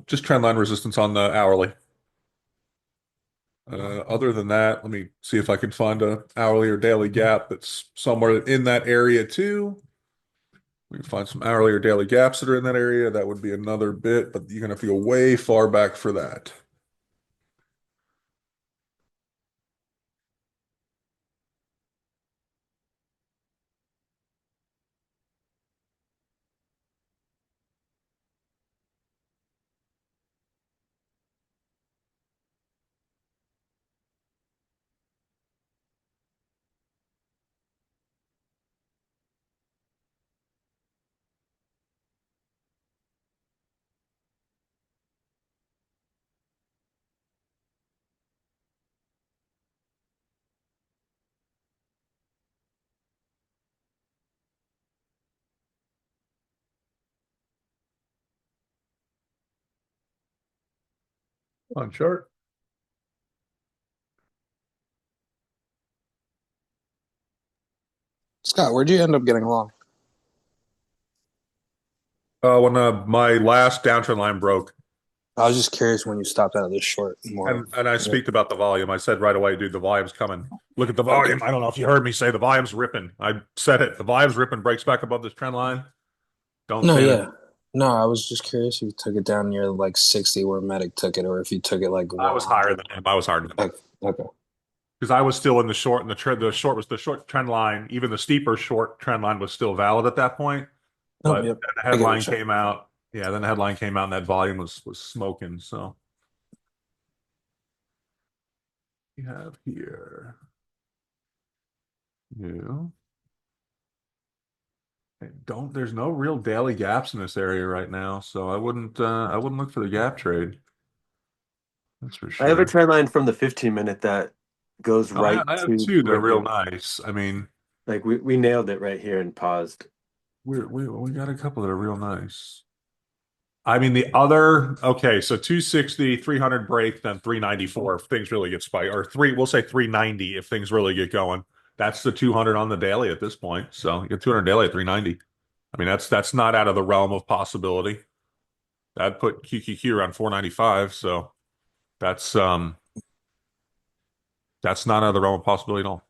just trend line resistance on the hourly. Other than that, let me see if I can find a hourly or daily gap that's somewhere in that area too. We can find some hourly or daily gaps that are in that area. That would be another bit, but you're gonna have to go way far back for that. On chart. Scott, where'd you end up getting along? When my last downtrend line broke, I was just curious when you stopped out of this short more. and I speak about the volume. I said right away, dude, the volume's coming. Look at the volume. I don't know if you heard me say the volume's ripping. I said it. The volume's ripping, breaks back above this trend line. Don't No, say yeah. that. No, I was just curious if you took it down near like 60 where Medic took it, or if you took it like I was higher than him. I was higher than him. Okay. Because I was still in the short, and the short was the short trend line. Even the steeper short trend line was still valid at that point. Oh, But yep. then the I get what headline you're saying. came out. Yeah, then the headline came out, and that volume was smoking. So we have here. Yeah. There's no real daily gaps in this area right now, so I wouldn't look for the gap trade. That's for I have a sure. trend line from the 15-minute that goes right I have to two. They're where real the- nice. I mean, like we nailed it right here and paused. we got a couple that are real nice. I mean, the other, okay, so 260, 300 break, then 394 if things really get spiked, or we'll say 390 if things really get going. That's the 200 on the daily at this point. So you get 200 daily at 390. I mean, that's not out of the realm of possibility. That'd put QQQ around 495. So that's That's not out of the realm of possibility at all.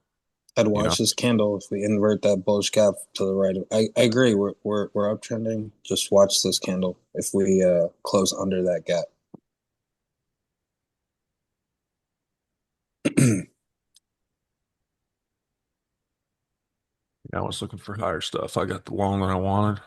I'd You watch know? this candle if we invert that bullish gap to the right. I agree. We're uptrending. Just watch this candle if we close under that gap. I was looking for higher stuff. I got the long that I wanted.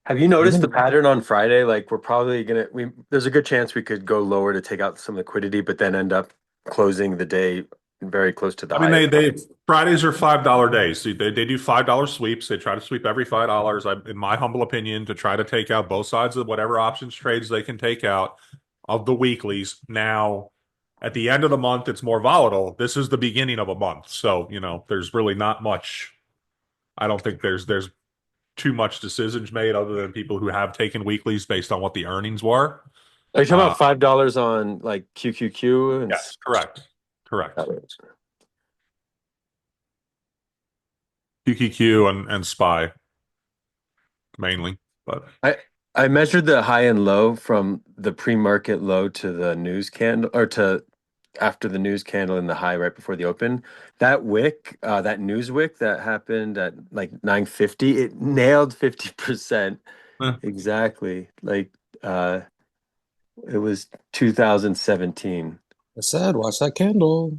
Have you noticed the pattern on Friday? Like we're probably gonna there's a good chance we could go lower to take out some liquidity, but then end up closing the day very close to the I mean, high. they Fridays are $5 days. They do $5 sweeps. They try to sweep every $5. In my humble opinion, to try to take out both sides of whatever options trades they can take out of the weeklies. Now, at the end of the month, it's more volatile. This is the beginning of a month, so there's really not much. I don't think there's too much decisions made other than people who have taken weeklies based on what the earnings were. Are you talking about $5 on like QQQ? And Yes, correct. QQQ and SPY mainly, but I measured the high and low from the pre-market low to the news candle, or to after the news candle in the high right before the open. That wick, that news wick that happened at like 9:50, it nailed 50% exactly. Like it was 2017. I said, watch that candle.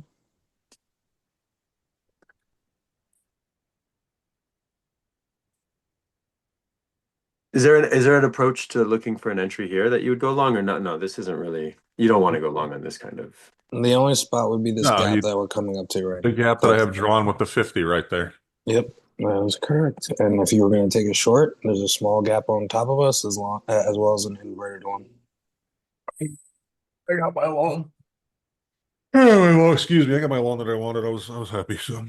Is there an approach to looking for an entry here that you would go long or not? No, this isn't really. You don't want to go long on this kind of. The only spot would be this No, gap that we're coming up to right the now. gap that I have drawn with the 50 right there. Yep, that is correct. And if you were going to take a short, there's a small gap on top of us as well as an inverted one. I got my long. Oh, well, excuse me. I got my long that I wanted. I was happy. So,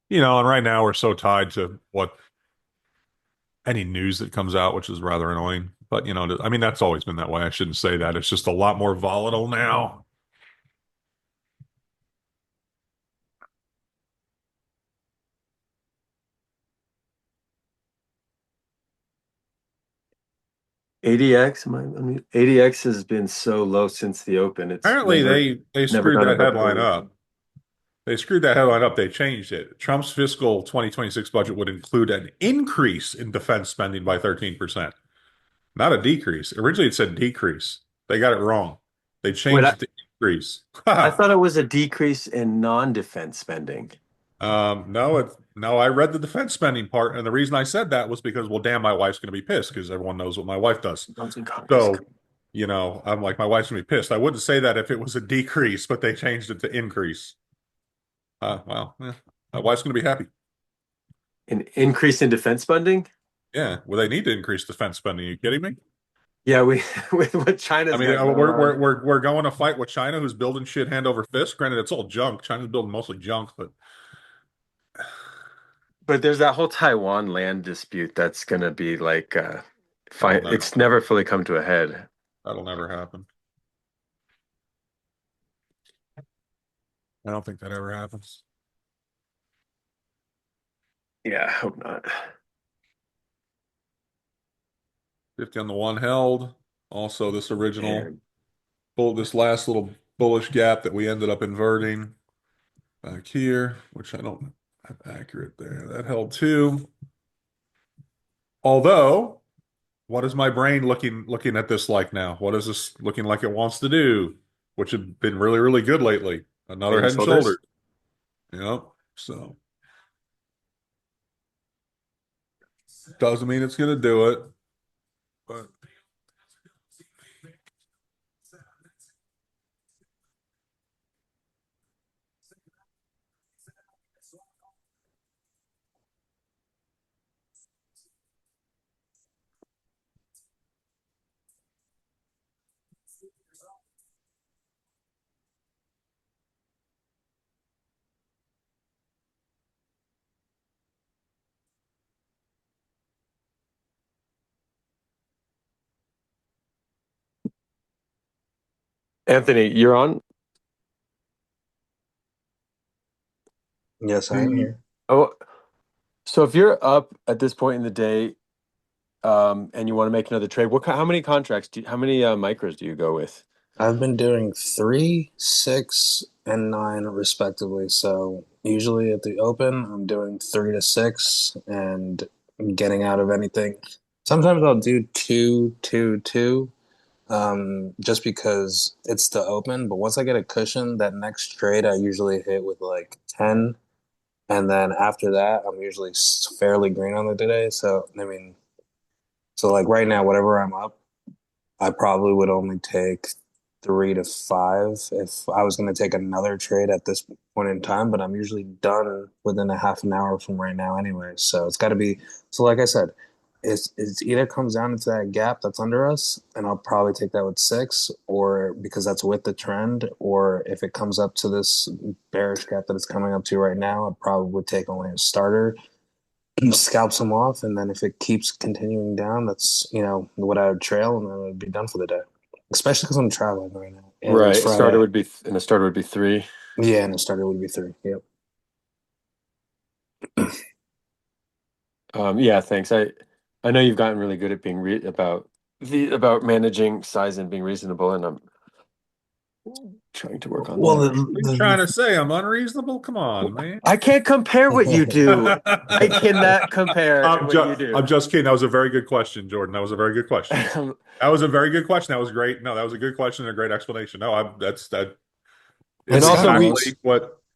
and right now we're so tied to what any news that comes out, which is rather annoying. But I mean, that's always been that way. I shouldn't say that. It's just a lot more volatile now. ADX, ADX has been so low since the open. It's Apparently, they never screwed gone that above headline 30. up. They screwed that headline up. They changed it. Trump's fiscal 2026 budget would include an increase in defense spending by 13%, not a decrease. Originally, it said decrease. They got it wrong. They changed it to increase. I thought it was a decrease in non-defense spending. No, I read the defense spending part, and the reason I said that was because, well, damn, my wife's going to be pissed because everyone knows what my wife does. So, I'm like, my wife's going to be pissed. I wouldn't say that if it was a decrease, but they changed it to increase. Well, yeah, my wife's going to be happy. An increase in defense spending? Yeah, well, they need to increase defense spending. Are you kidding me? Yeah, with what China's. I mean, we're going to fight with China, who's building shit hand over fist. Granted, it's all junk. China's building mostly junk, but there's that whole Taiwan land dispute that's going to be like, fine. It's never fully come to a head. That'll never happen. I don't think that ever happens. Yeah, I hope not. 50 on the one held. Also, this this last little bullish gap that we ended up inverting back here, which I don't have accurate there. That held too. Although, what is my brain looking at this like now? What is this looking like it wants to do? Which have been really, really good lately. Another head and shoulders. Yep. So doesn't mean it's going to do it, but Anthony, you're on. Yes, I am here. Oh, so if you're up at this point in the day, and you want to make another trade, how many contracts how many micros do you go with? I've been doing 3, 6, and 9 respectively. So usually at the open, I'm doing 3 to 6 and getting out of anything. Sometimes I'll do 2, 2, 2, just because it's the open. But once I get a cushion, that next trade I usually hit with like 10. And then after that, I'm usually fairly green on the day. So, I mean, so like right now, whatever I'm up, I probably would only take 3 to 5 if I was going to take another trade at this point in time, but I'm usually done within a half an hour from right now anyway. So it's got to be, so like I said, it's either comes down into that gap that's under us, and I'll probably take that with 6, or because that's with the trend, or if it comes up to this bearish gap that it's coming up to right now, I probably would take only a starter, scalp some off, and then if it keeps continuing down, that's what I would trail, and then I'd be done for the day. Especially because I'm traveling right now, and it's Right, a starter Friday. would be and a starter would be 3. Yeah, and a starter would be 3. Yep. Yeah, thanks. I know you've gotten really good at being about managing size and being reasonable, and I'm trying to work on Well, that. What are you trying to say? I'm unreasonable? Come on, man. I can't compare what you do. I cannot compare what you do. I'm just kidding. That was a very good question, Jordan. That was a very good question. That was a very good question. That was great. No, that was a good question and a great explanation. No, that's that. And It's also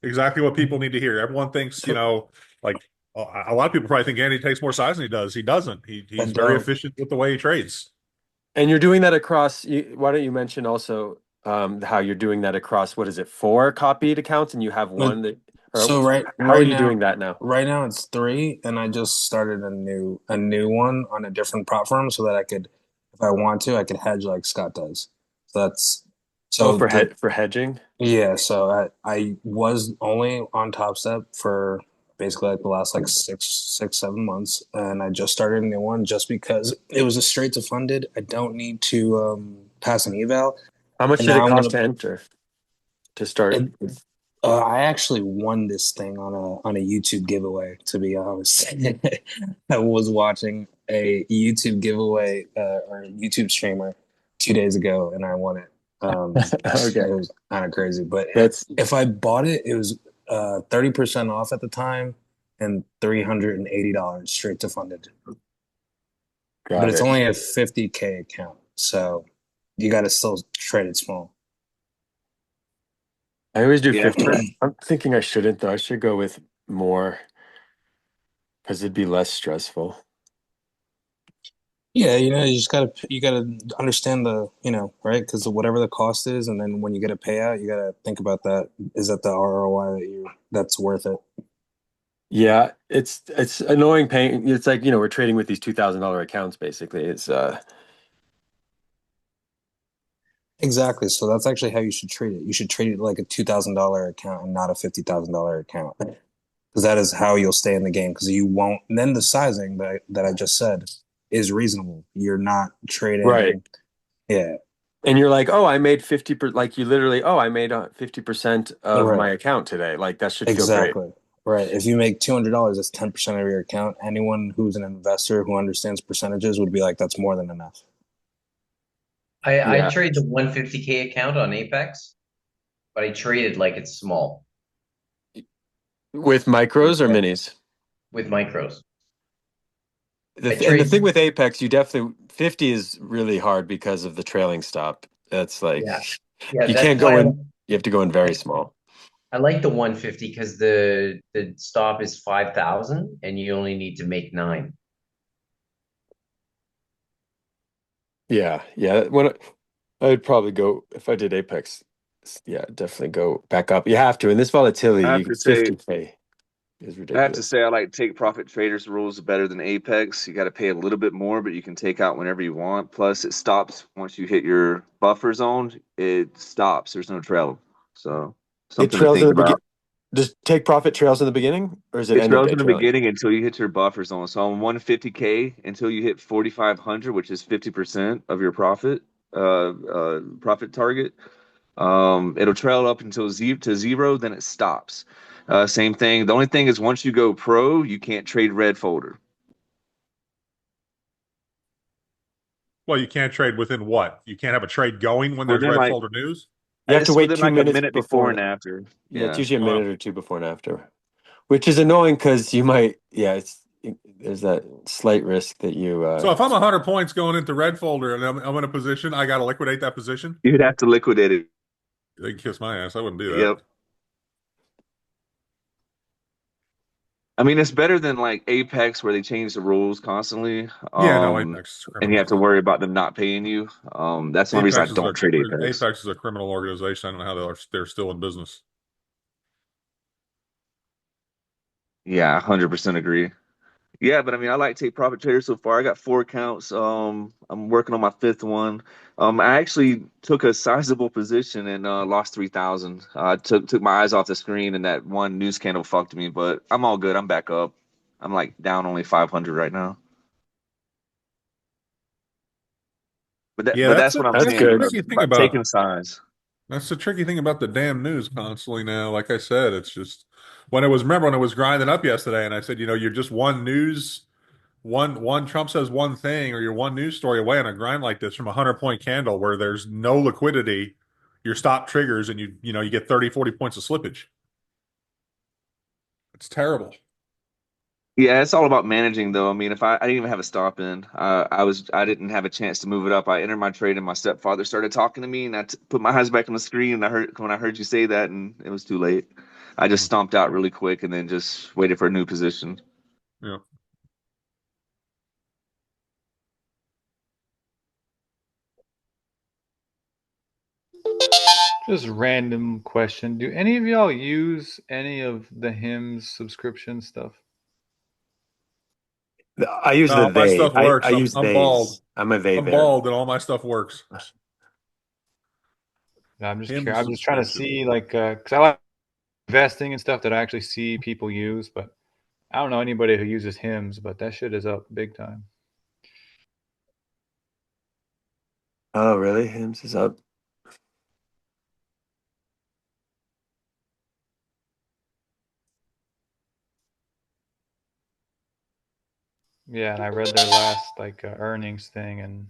exactly what people need to hear. Everyone thinks, like a lot of people probably think Andy takes more size than he does. He doesn't. He's very efficient with the way he trades. And you're doing that across. Why don't you mention also how you're doing that across? What is it? 4 copied accounts, and you have one that. So how are you doing that now? Right now it's 3, and I just started a new one on a different platform so that I could, if I want to, I could hedge like Scott does. So that's For hedging. Yeah, so I was only on Top Step for basically like the last like 7 months, and I just started a new one just because it was a straight to funded. I don't need to pass an eval. How much And did it now I'm cost gonna. to enter to start? I actually won this thing on a YouTube giveaway, to be honest. I was watching a YouTube giveaway or YouTube streamer 2 days ago, and I won it. Okay. It was kind of crazy, but That's if I bought it, it was 30% off at the time and $380 straight to funded. But it's only a 50K account, so you got to still trade it small. I always do 50. I'm thinking I shouldn't though. I should go with more because it'd be less stressful. Yeah, you gotta understand right? Because whatever the cost is, and then when you get a payout, you gotta think about that. Is that the ROI that's worth it? Yeah, it's annoying paying. It's like, we're trading with these $2,000 accounts basically. It's Exactly. So that's actually how you should treat it. You should treat it like a $2,000 account and not a $50,000 account, because that is how you'll stay in the game. Because you won't. And then the sizing that I just said is reasonable. You're not trading. Right. Yeah. And you're like, oh, I made 50%. Like you literally, oh, I made 50% of Right. my account today. Like that should feel Exactly. great. Right. If you make $200, that's 10% of your account. Anyone who's an investor who understands percentages would be like, that's more than enough. I trade the 150K account on Apex, but I traded like it's small With micros or minis? with micros. And the thing with Apex, you definitely 50 is really hard because of the trailing stop. That's like you can't go in. You have to go in very small. I like the 150 because the stop is 5,000 and you only need to make 9. Yeah. When I would probably go if I did Apex. Yeah, definitely go back up. You have to. In this volatility, I have you to can say- 50K is I have to ridiculous. say, I like take profit traders rules better than Apex. You got to pay a little bit more, but you can take out whenever you want. Plus, it stops once you hit your buffer zone. It stops. There's no trail. So It something to trails in think the about. beginning. Does take profit trails in the beginning, or is it It end of trails day in the trailing? beginning until you hit your buffer zone. So on 150K until you hit 4,500, which is 50% of your profit target. It'll trail up until zero, then it stops. Same thing. The only thing is once you go pro, you can't trade red folder. Well, you can't trade within what? You can't have a trade going when there's Within red like folder news. You have to it's wait within two like a minutes minute before before. and after. Yeah, it's Yeah. usually a Wow. minute or two before and after, which is annoying because you might, yeah, there's that slight risk that you, So if I'm 100 points going into red folder and I'm in a position, I got to liquidate that position. You'd have to liquidate it. They can kiss my ass. I wouldn't do that. Yep. I mean, it's better than like Apex where they change the rules constantly. Yeah, no, Apex is And you criminal. have to worry about them not paying you. That's the only reason I don't trade Apex. Apex is a criminal organization. I don't know how they're still in business. Yeah, 100% agree. Yeah, but I mean, I like Take Profit Trader so far. I got 4 accounts. I'm working on my 5th one. I actually took a sizable position and lost 3,000. I took my eyes off the screen, and that one news candle fucked me. But I'm all good. I'm back up. I'm like down only 500 right now. But Yeah, that's what I'm That's that's saying the good. tricky thing about about taking size. that's the tricky thing about the damn news constantly now. Like I said, it's just when it was grinding up yesterday, and I said, you're just one news, one Trump says one thing, or you're one news story away on a grind like this from a 100 point candle where there's no liquidity. Your stop triggers, and you get 30, 40 points of slippage. It's terrible. Yeah, it's all about managing though. I mean, if I didn't even have a stop in, I didn't have a chance to move it up. I entered my trade and my stepfather started talking to me, and put my eyes back on the screen. And when I heard you say that, and it was too late. I just stomped out really quick and then just waited for a new position. Yeah. Just random question. Do any of y'all use any of the hymns subscription stuff? I use No, the my they. stuff works. I use I'm bald. theys. I'm a they I'm bear. bald, and all my stuff works. I'm just Hymns curious. I'm just trying to subscription. see, like, because I like investing and stuff that I actually see people use, but I don't know anybody who uses hymns, but that shit is up big time. Oh, really? Hims is up. Yeah, and I read their last earnings thing, and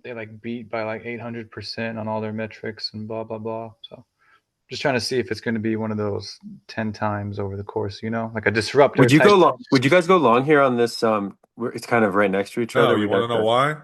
they beat by 800% on all their metrics and blah blah blah. So just trying to see if it's going to be one of those 10 times over the course, like a disruptor. Would you type. go long? Would you guys go long here on this? It's kind of right next to each No, other. you We want to got know why?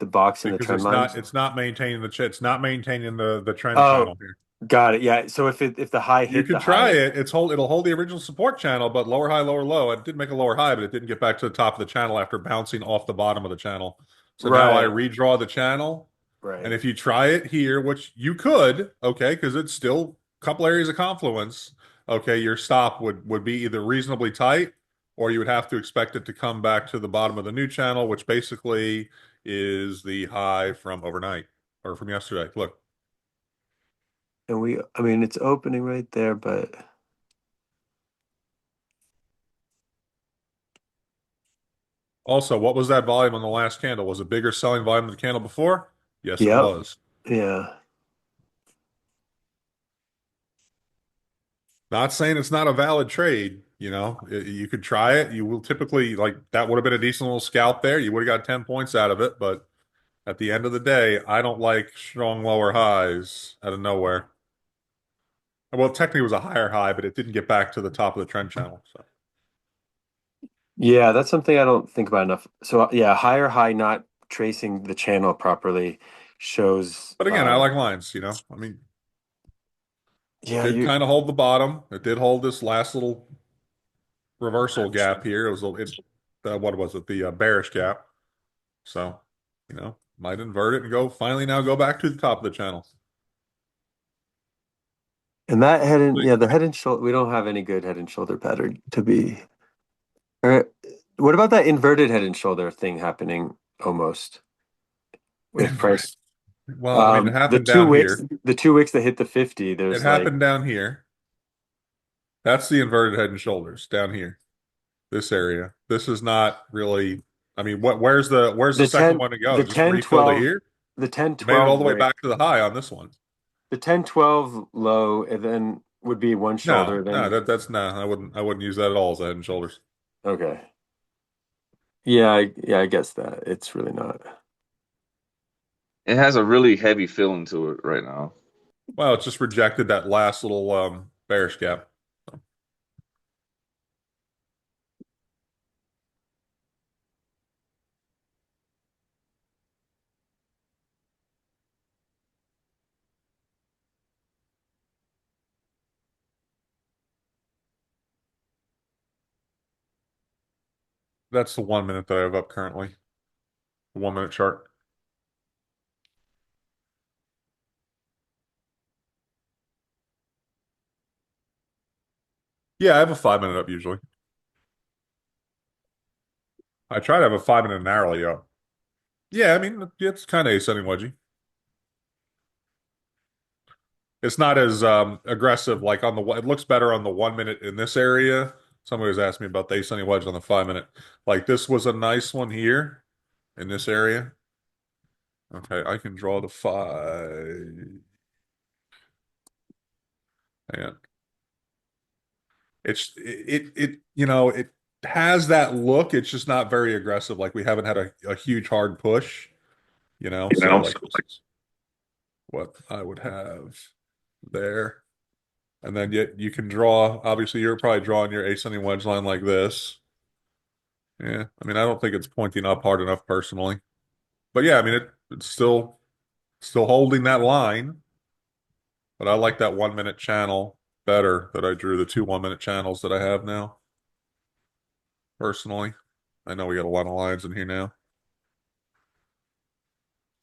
the box and the Because trend lines. it's not maintaining the trend Oh, channel here. got it. Yeah. So if the high You hit can the try high, it. It'll hold the original support channel, but lower high, lower low. It did make a lower high, but it didn't get back to the top of the channel after bouncing off the bottom of the channel. So now I right, redraw the channel. And right. if you try it here, which you could, okay, because it's still a couple areas of confluence, okay, your stop would be either reasonably tight, or you would have to expect it to come back to the bottom of the new channel, which basically is the high from overnight or from yesterday. Look, And I mean, it's opening right there, but also, what was that volume on the last candle? Was it bigger selling volume than the candle before? Yes, it yep, was. yeah. Not saying it's not a valid trade. You could try it. You will typically that would have been a decent little scalp there. You would have got 10 points out of it, but at the end of the day, I don't like strong lower highs out of nowhere. Well, technically it was a higher high, but it didn't get back to the top of the trend channel. So Yeah, that's something I don't think about enough. So yeah, higher high not tracing the channel properly shows. but again, I like lines, I mean, Yeah, did kind of hold the bottom. It did hold this last little reversal gap here. What was it? The bearish gap. So, might invert it and go back to the top of the channel. and that the head and shoulder. We don't have any good head and shoulder pattern to be. What about that inverted head and shoulder thing happening almost with price? Well, I mean, it happened the two down wicks, here. the 2 wicks that hit the 50. It happened down here. That's the inverted head and shoulders down here. This area. This is not really. I mean, where's the second one to go? The Just 10, refill to 12, here. the 10, You made it all 12 the way wick. back to the high on this one. the 10-12 low, and then would be one shoulder. No, Then that's no. I wouldn't use that at all as a head and shoulders. okay. Yeah, I guess that it's really not. It has a really heavy feeling to it right now. Well, it's just rejected that last little bearish gap. That's the 1 minute that I have up currently. The 1 minute chart. Yeah, I have a 5 minute up usually. I try to have a 5 minute narrowly up. Yeah, I mean it's kind of ascending wedgie. It's not as aggressive like on the. It looks better on the 1 minute in this area. Somebody was asking me about the ascending wedge on the 5 minute. Like this was a nice one here in this area. Okay, I can draw the 5. Hang on. It it has that look. It's just not very aggressive. Like we haven't had a huge hard push. So like this is what I would have there. And then you can draw, obviously you're probably drawing your ascending wedge line like this. Yeah, I mean I don't think it's pointing up hard enough personally. But yeah, I mean it's still holding that line. But I like that 1 minute channel better that I drew the two 1 minute channels that I have now. Personally. I know we got a lot of lines in here now.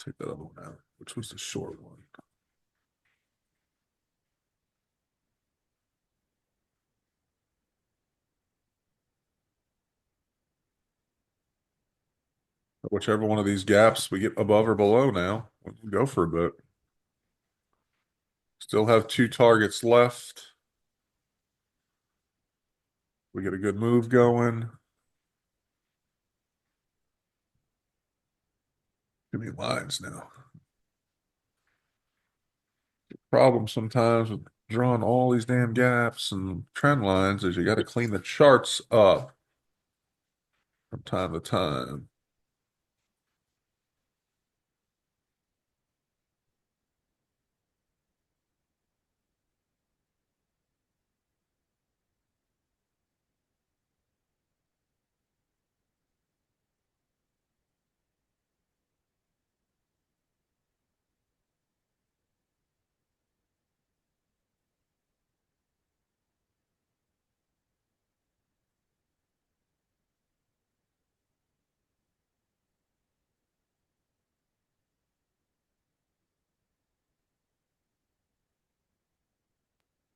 Take that other one out, which was the short one. Whichever one of these gaps we get above or below now, we'll go for a bit. Still have 2 targets left. We get a good move going. Give me lines now. Problem sometimes with drawing all these damn gaps and trend lines is you got to clean the charts up from time to time.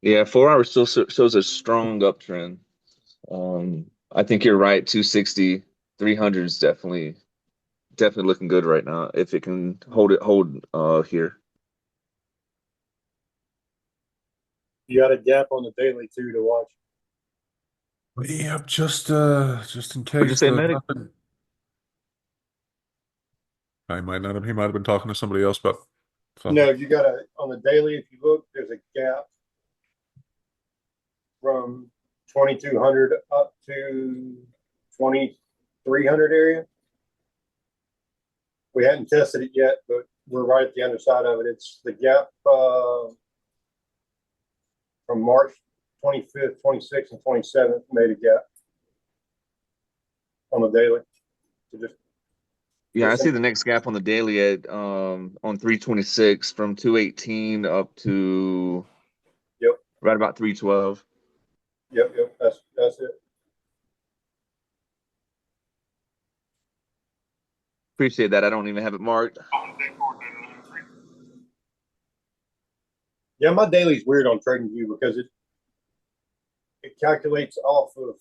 Yeah, 4 hours still shows a strong uptrend. I think you're right. 260, 300 is definitely looking good right now. If it can hold here. You got a gap on the daily too to watch. Yep, just in case. What'd you say, Medic? Nothing. He might have been talking to somebody else about something. No, you got on the daily, if you look, there's a gap from 2200 up to 2300 area. We hadn't tested it yet, but we're right at the underside of it. It's the gap from March 25th, 26th, and 27th made a gap on the daily. So just Yeah, I see the next gap on the daily at on 326 from 218 up to right about 312. Yep, that's it. Appreciate that. I don't even have it marked. Yeah, my daily's weird on TradingView because it calculates off of,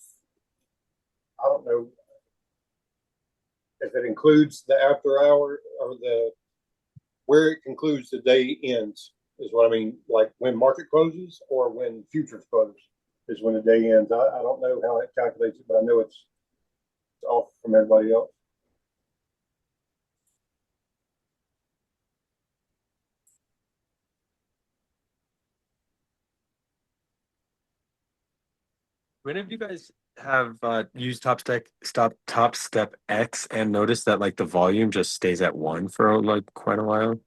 I don't know if it includes the after hour or where it concludes the day ends is what I mean. Like when market closes or when futures close is when the day ends. I don't know how it calculates it, but I know it's off from everybody else. When have you guys have used Top Step X and noticed that like the volume just stays at 1 for like quite a while?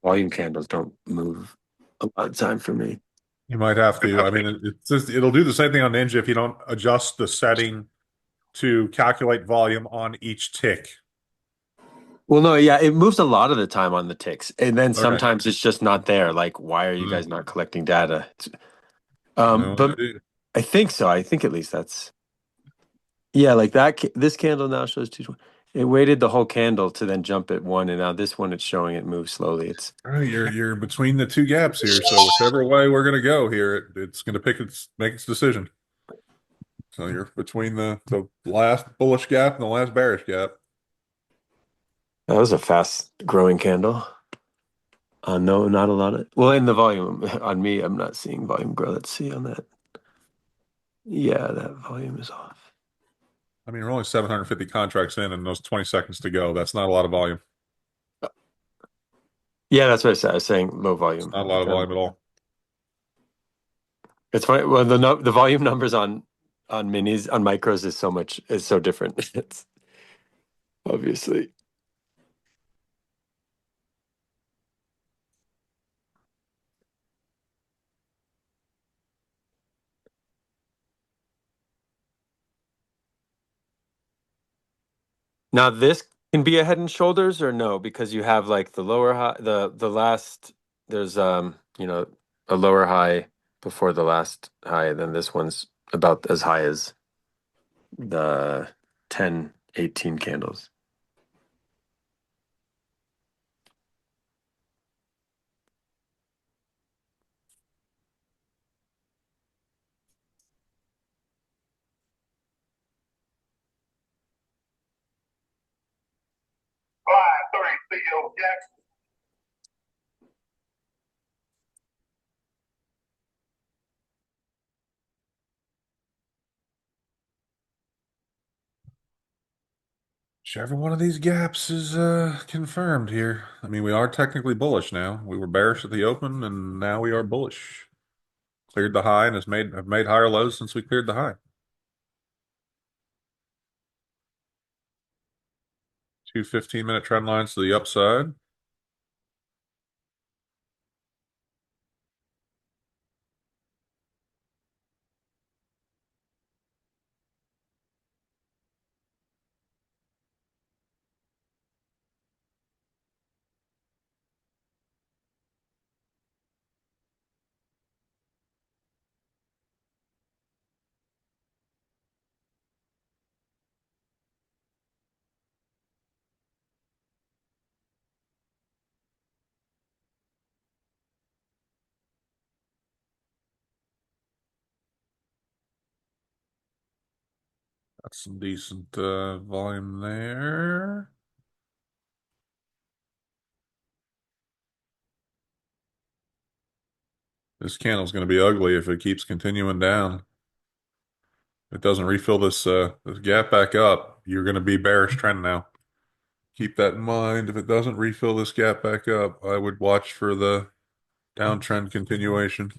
Volume candles don't move a lot of time for me. You might have to. I mean, it's just, it'll do the same thing on Ninja if you don't adjust the setting to calculate volume on each tick. Well, no, yeah, it moves a lot of the time on the ticks, and then Okay. sometimes it's just not there. Like, why are you guys not collecting data? But I think so. I think at least that's yeah, like that. This candle now shows 220. It waited the whole candle to then jump at 1, and now this one it's showing it move slowly. It's All right, you're between the two gaps here, so whichever way we're gonna go here, it's gonna make its decision. So you're between the last bullish gap and the last bearish gap. that was a fast growing candle. No, not a lot of. Well, in the volume on me, I'm not seeing volume grow. Let's see on that. Yeah, that volume is off. I mean, we're only 750 contracts in, and those 20 seconds to go. That's not a lot of volume. Yeah, that's what I said. I was saying low volume. Not a lot of volume at all. It's funny. Well, the volume numbers on minis on micros is so different. It's obviously. Now this can be a Head and Shoulders or no, because you have like the lower high, the last there's a lower high before the last high, and then this one's about as high as the 10, 18 candles. Theo Jackson. Whichever one of these gaps is confirmed here. I mean, we are technically bullish now. We were bearish at the open, and now we are bullish. Cleared the high and have made higher lows since we cleared the high. Two 15-minute trend lines to the upside. Got some decent volume there. This candle's going to be ugly if it keeps continuing down. If it doesn't refill this gap back up, you're going to be bearish trend now. Keep that in mind. If it doesn't refill this gap back up, I would watch for the downtrend continuation.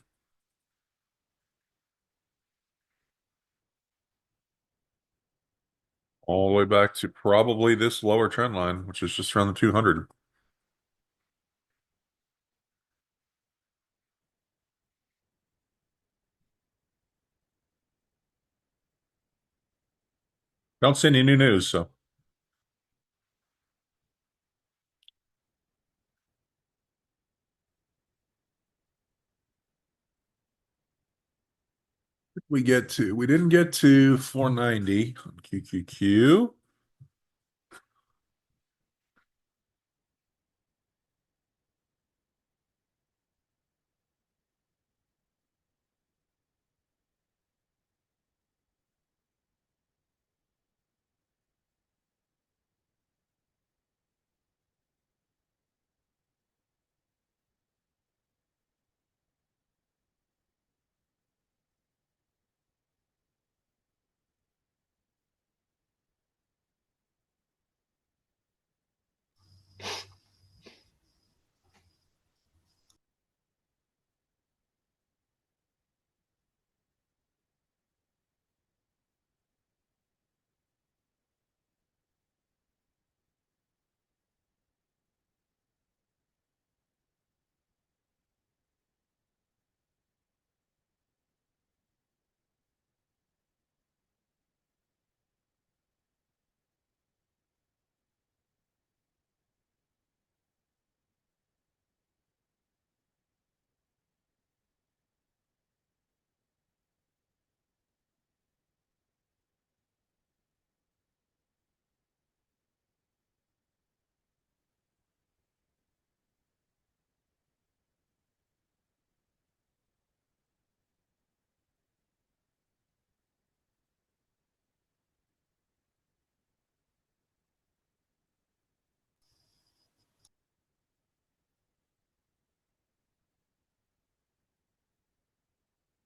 All the way back to probably this lower trend line, which is just around the 200. Don't see any new news, so. We didn't get to 490 on QQQ.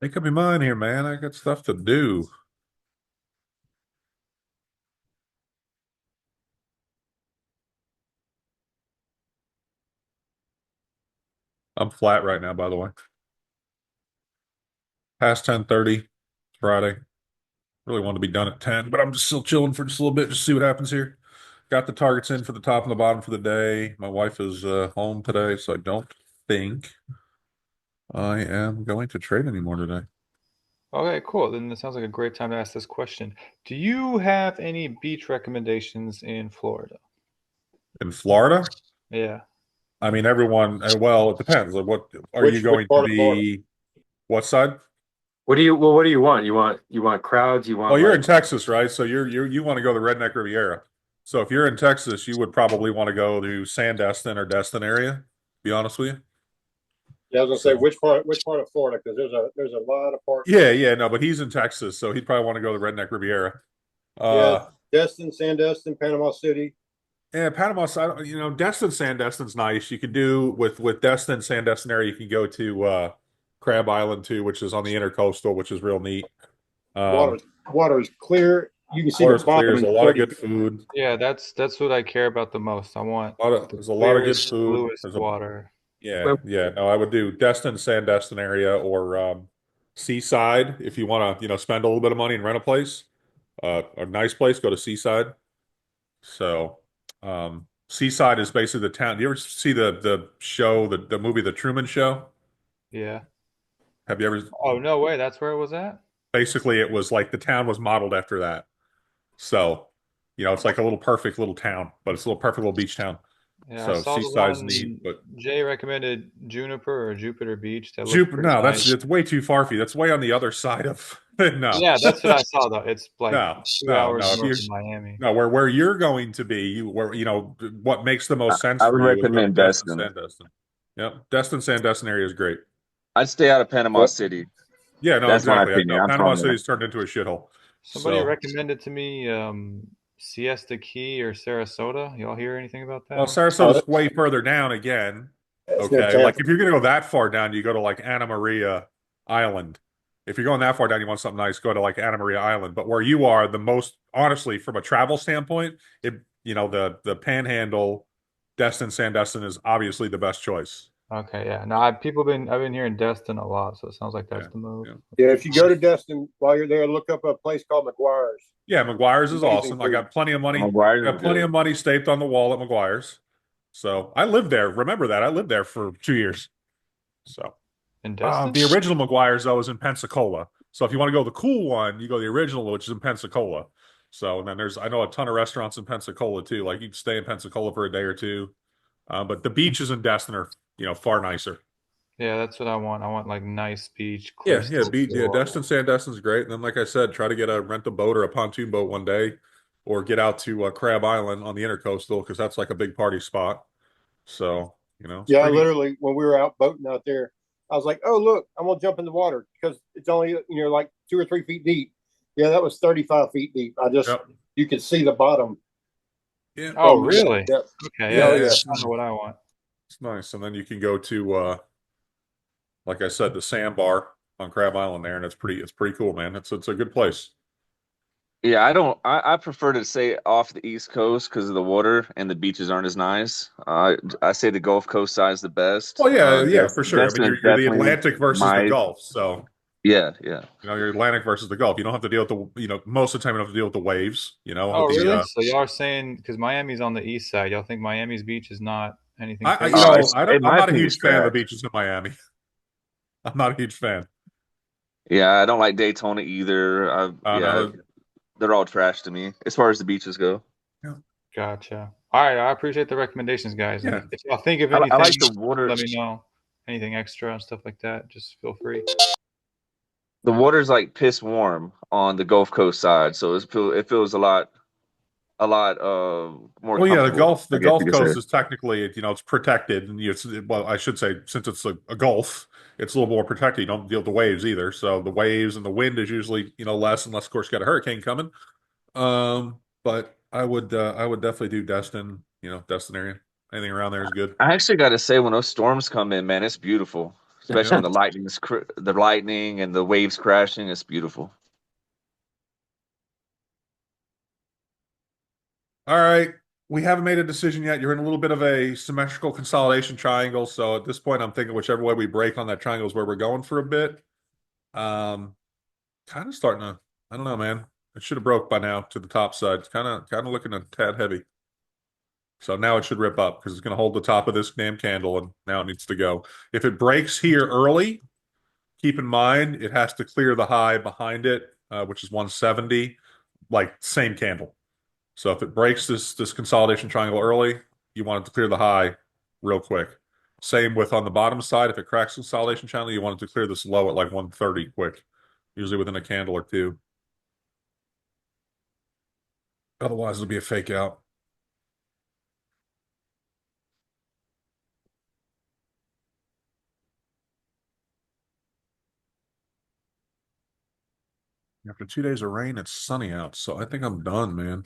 Make up your mind here, man. I got stuff to do. I'm flat right now, by the way. Past 10:30 Friday. Really want to be done at 10, but I'm just still chilling for just a little bit, just see what happens here. Got the targets in for the top and the bottom for the day. My wife is home today, so I don't think I am going to trade anymore today. Okay, cool. Then it sounds like a great time to ask this question. Do you have any beach recommendations in Florida? In Florida, Yeah. I mean, everyone, well, it depends. Like, what are you Which going to part of Florida? be? What side? What do you want? You want crowds? You want Well, you're in like Texas, right? So you want to go to the Redneck Riviera. So if you're in Texas, you would probably want to go to Sandestin or Destin area. Be honest with you. Yeah, I was gonna say which part of Florida, because there's a lot of parts. Yeah, no, but he's in Texas, so he'd probably want to go to the Redneck Riviera. Yeah, Destin, Sandestin, Panama City. Yeah, Panama side, Destin Sandestin's nice. You could do with Destin Sandestin area, you can go to Crab Island too, which is on the intercoastal, which is real neat. Water is clear. You can see the Water's clear. bottom There's a in lot of 30 good food. Yeah, that's what I care about the most. I want There's a lot of good clearest, food. bluest There's water. yeah. No, I would do Destin, Sandestin area or Seaside if you want to, spend a little bit of money and rent a place. A nice place, go to Seaside. So, Seaside is basically the town. Do you ever see the show, the movie, The Truman Show? Yeah. Have you ever? Oh, no way. That's where it was at? Basically, it was like the town was modeled after that. So, it's like a little perfect little town, but it's a little perfect little beach town. Yeah, I So saw the Seaside's one neat, but Jay recommended Juniper or Jupiter Beach. That looked Jupiter, pretty no, nice. it's way too far for you. That's way on the other side of no. Yeah, that's what I saw though. It's like No, 2 hours no. If north you're of Miami. no, where you're going to be, what makes the most sense I for would you is go to recommend Destin, Destin. Sandestin. Yep, Destin, Sandestin area is great. I'd stay out of Panama What? City. Yeah, no, That's my exactly. opinion. I'm Panama from there. City's turned into a shithole. Somebody So, recommended to me Siesta Key or Sarasota. Y'all hear anything about that? well, Sarasota's way further down again. That's near Okay, Tampa. like if you're gonna go that far down, you go to like Anna Maria Island. If you're going that far down, you want something nice, go to like Anna Maria Island. But where you are, the most honestly, from a travel standpoint, the Panhandle, Destin, Sandestin is obviously the best choice. Okay, yeah. No, I've been hearing Destin a lot, so it sounds like that's the move. Yeah, if you go to Destin while you're there, look up a place called McGuire's. Yeah, McGuire's is Amazing awesome. I food. got plenty of money. McGuire's got is plenty good. of money staped on the wall at McGuire's. So I lived there. Remember that I lived there for 2 years. So In Destin? the original McGuire's though is in Pensacola. So if you want to go the cool one, you go the original, which is in Pensacola. So and then I know a ton of restaurants in Pensacola too. Like you can stay in Pensacola for a day or two. But the beaches in Destin are far nicer. Yeah, that's what I want. I want like nice beach. Clear Destin Sandestin's great. And then, like I said, try to rent a boat or a pontoon boat one day, or get out to Crab Island on the intercoastal because that's like a big party spot. So it's Yeah, pretty- literally, when we were out boating out there, I was like, "Oh, look, I'm gonna jump in the water because it's only like 2 or 3 feet deep." Yeah, that was 35 feet deep. Yep. You could see the bottom. Yeah. Oh, really? Yep. Okay, Yeah, yeah, yeah. that's kind of what I want. It's nice. And then you can go to like I said, the sandbar on Crab Island there, and it's pretty cool, man. It's a good place. Yeah, I prefer to stay off the East Coast because of the water and the beaches aren't as nice. I say the Gulf Coast side is the best. Well, yeah, for sure. I Destin mean, is you're the definitely Atlantic versus the my- Gulf, so Yeah. you're Atlantic versus the Gulf. You don't have to deal with most of the time you don't have to deal with the waves. Oh, the, really? So y'all are saying because Miami's on the east side, y'all think Miami's beach is not anything? I'm crazy? not a huge fan of the beaches in Miami. I'm not a huge fan. Yeah, I don't like Daytona either. No. They're all trash to me as far as the beaches go. Gotcha. All right, I appreciate the recommendations, guys. And Yeah. if y'all think of I anything, like the water. let me know. Anything extra and stuff like that, just feel free. The water's like piss warm on the Gulf Coast side, so it feels a lot more. Well, yeah, the comfortable, Gulf I guess you could Coast say. is technically it's protected, and I should say since it's a Gulf, it's a little more protected. You don't deal with the waves either, so the waves and the wind is usually less, unless of course you got a hurricane coming. But I would definitely do Destin, Destin area. Anything around there is good. I actually got to say, when those storms come in, man, it's beautiful. especially when the lightning and the waves crashing. It's beautiful. All right. We haven't made a decision yet. You're in a little bit of a symmetrical consolidation triangle. So at this point, I'm thinking whichever way we break on that triangle is where we're going for a bit. Kind of starting to, I don't know, man. It should have broke by now to the top side. It's kind of looking a tad heavy. So now it should rip up because it's going to hold the top of this damn candle, and now it needs to go. If it breaks here early, keep in mind it has to clear the high behind it, which is 170, like same candle. So if it breaks this consolidation triangle early, you want it to clear the high real quick. Same with on the bottom side. If it cracks consolidation channel, you want it to clear this low at like 130 quick, usually within a candle or two. Otherwise, it'll be a fake out. After 2 days of rain, it's sunny out, so I think I'm done, man.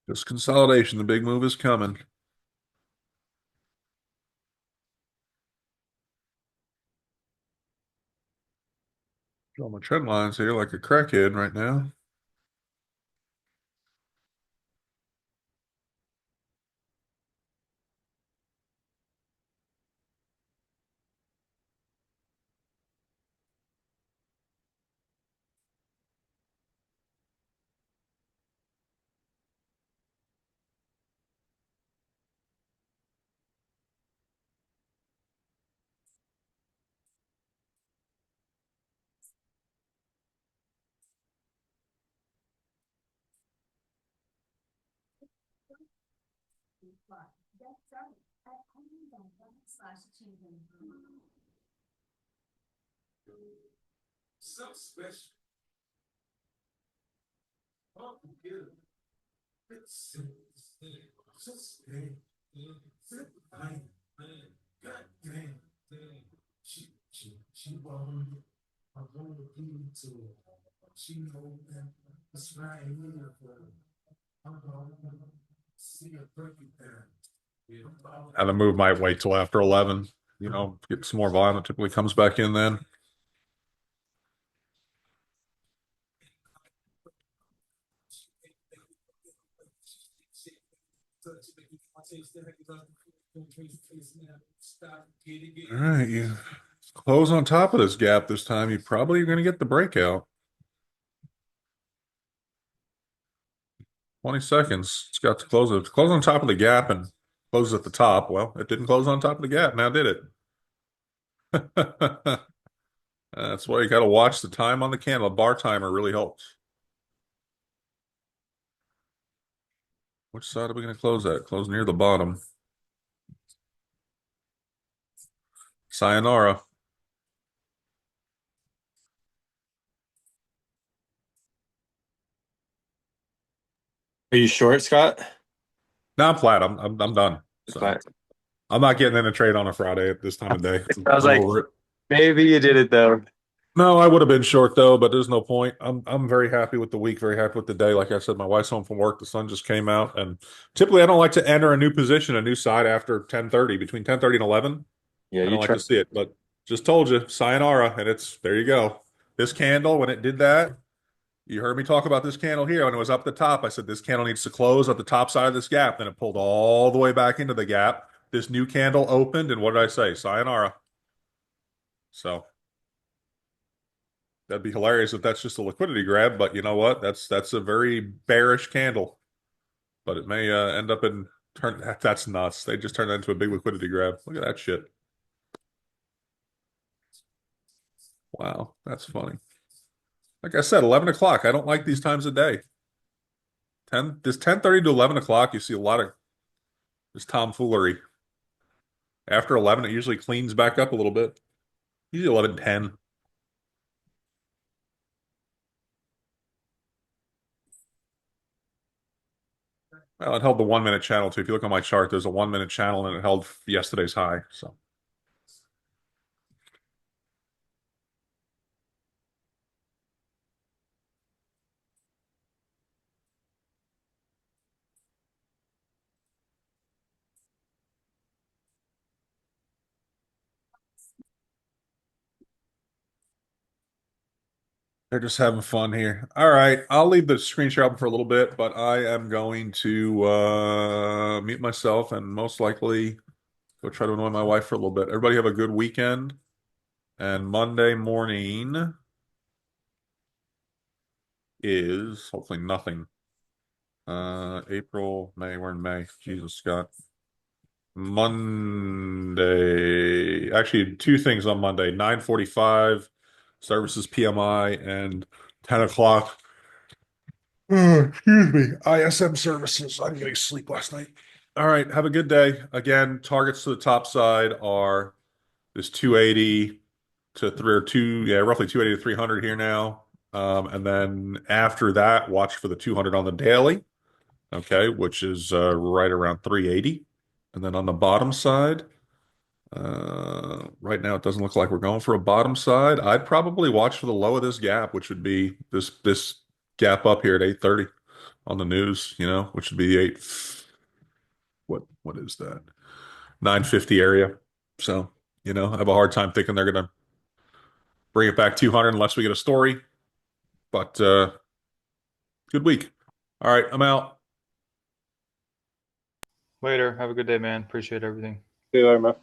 This consolidation, the big move is coming. Draw my trend lines here like a crackhead right now. And the move might wait till after 11. Get some more volume. It typically comes back in then. All right, you close on top of this gap this time. You probably are going to get the breakout. 20 seconds. It's got to close it. Close on top of the gap and close at the top. Well, it didn't close on top of the gap. Now did it? That's why you got to watch the time on the candle. A bar timer really helps. Which side are we going to close at? Close near the bottom. Sayonara. Are you short, Scott? No, I'm flat. I'm done. So, Flat. I'm not getting in a trade on a Friday at this time of day. I was I'm like, over it. maybe you did it though. No, I would have been short though, but there's no point. I'm very happy with the week, very happy with the day. Like I said, my wife's home from work. The sun just came out, and typically I don't like to enter a new position, a new side after 10:30, between 10:30 and 11. Yeah, I you don't like try. to see it, but just told you, sayonara, and it's there you go. This candle, when it did that, you heard me talk about this candle here when it was up the top. I said this candle needs to close at the top side of this gap. Then it pulled all the way back into the gap. This new candle opened, and what did I say? Sayonara. So that'd be hilarious if that's just a liquidity grab, but you know what? That's a very bearish candle, but it may end up in turn. That's nuts. They just turned that into a big liquidity grab. Look at that shit. Wow, that's funny. Like I said, 11 o'clock. I don't like these times of day. 10:30 to 11 o'clock, you see a lot of this tomfoolery. After 11, it usually cleans back up a little bit. Usually 11:10. Well, it held the 1 minute channel too. If you look on my chart, there's a 1 minute channel and it held yesterday's high. So they're just having fun here. All right, I'll leave the screen share open for a little bit, but I am going to mute myself and most likely go try to annoy my wife for a little bit. Everybody have a good weekend. And Monday morning is hopefully nothing. April, May, we're in May. Jesus, Scott. Monday. Actually, two things on Monday. 9:45 services PMI and 10 o'clock. Excuse me. ISM services. I'm getting sleep last night. All right. Have a good day. Again, targets to the top side are this 280 to 3 or 2, yeah, roughly 280 to 300 here now. And then after that, watch for the 200 on the daily, okay, which is right around 380. And then on the bottom side, right now it doesn't look like we're going for a bottom side. I'd probably watch for the low of this gap, which would be this gap up here at 830 on the news, which would be the what is that? 950 area. So, I have a hard time thinking they're gonna bring it back 200 unless we get a story. But good week. All right, I'm out. Later. Have a good day, man. Appreciate everything. See you later, man.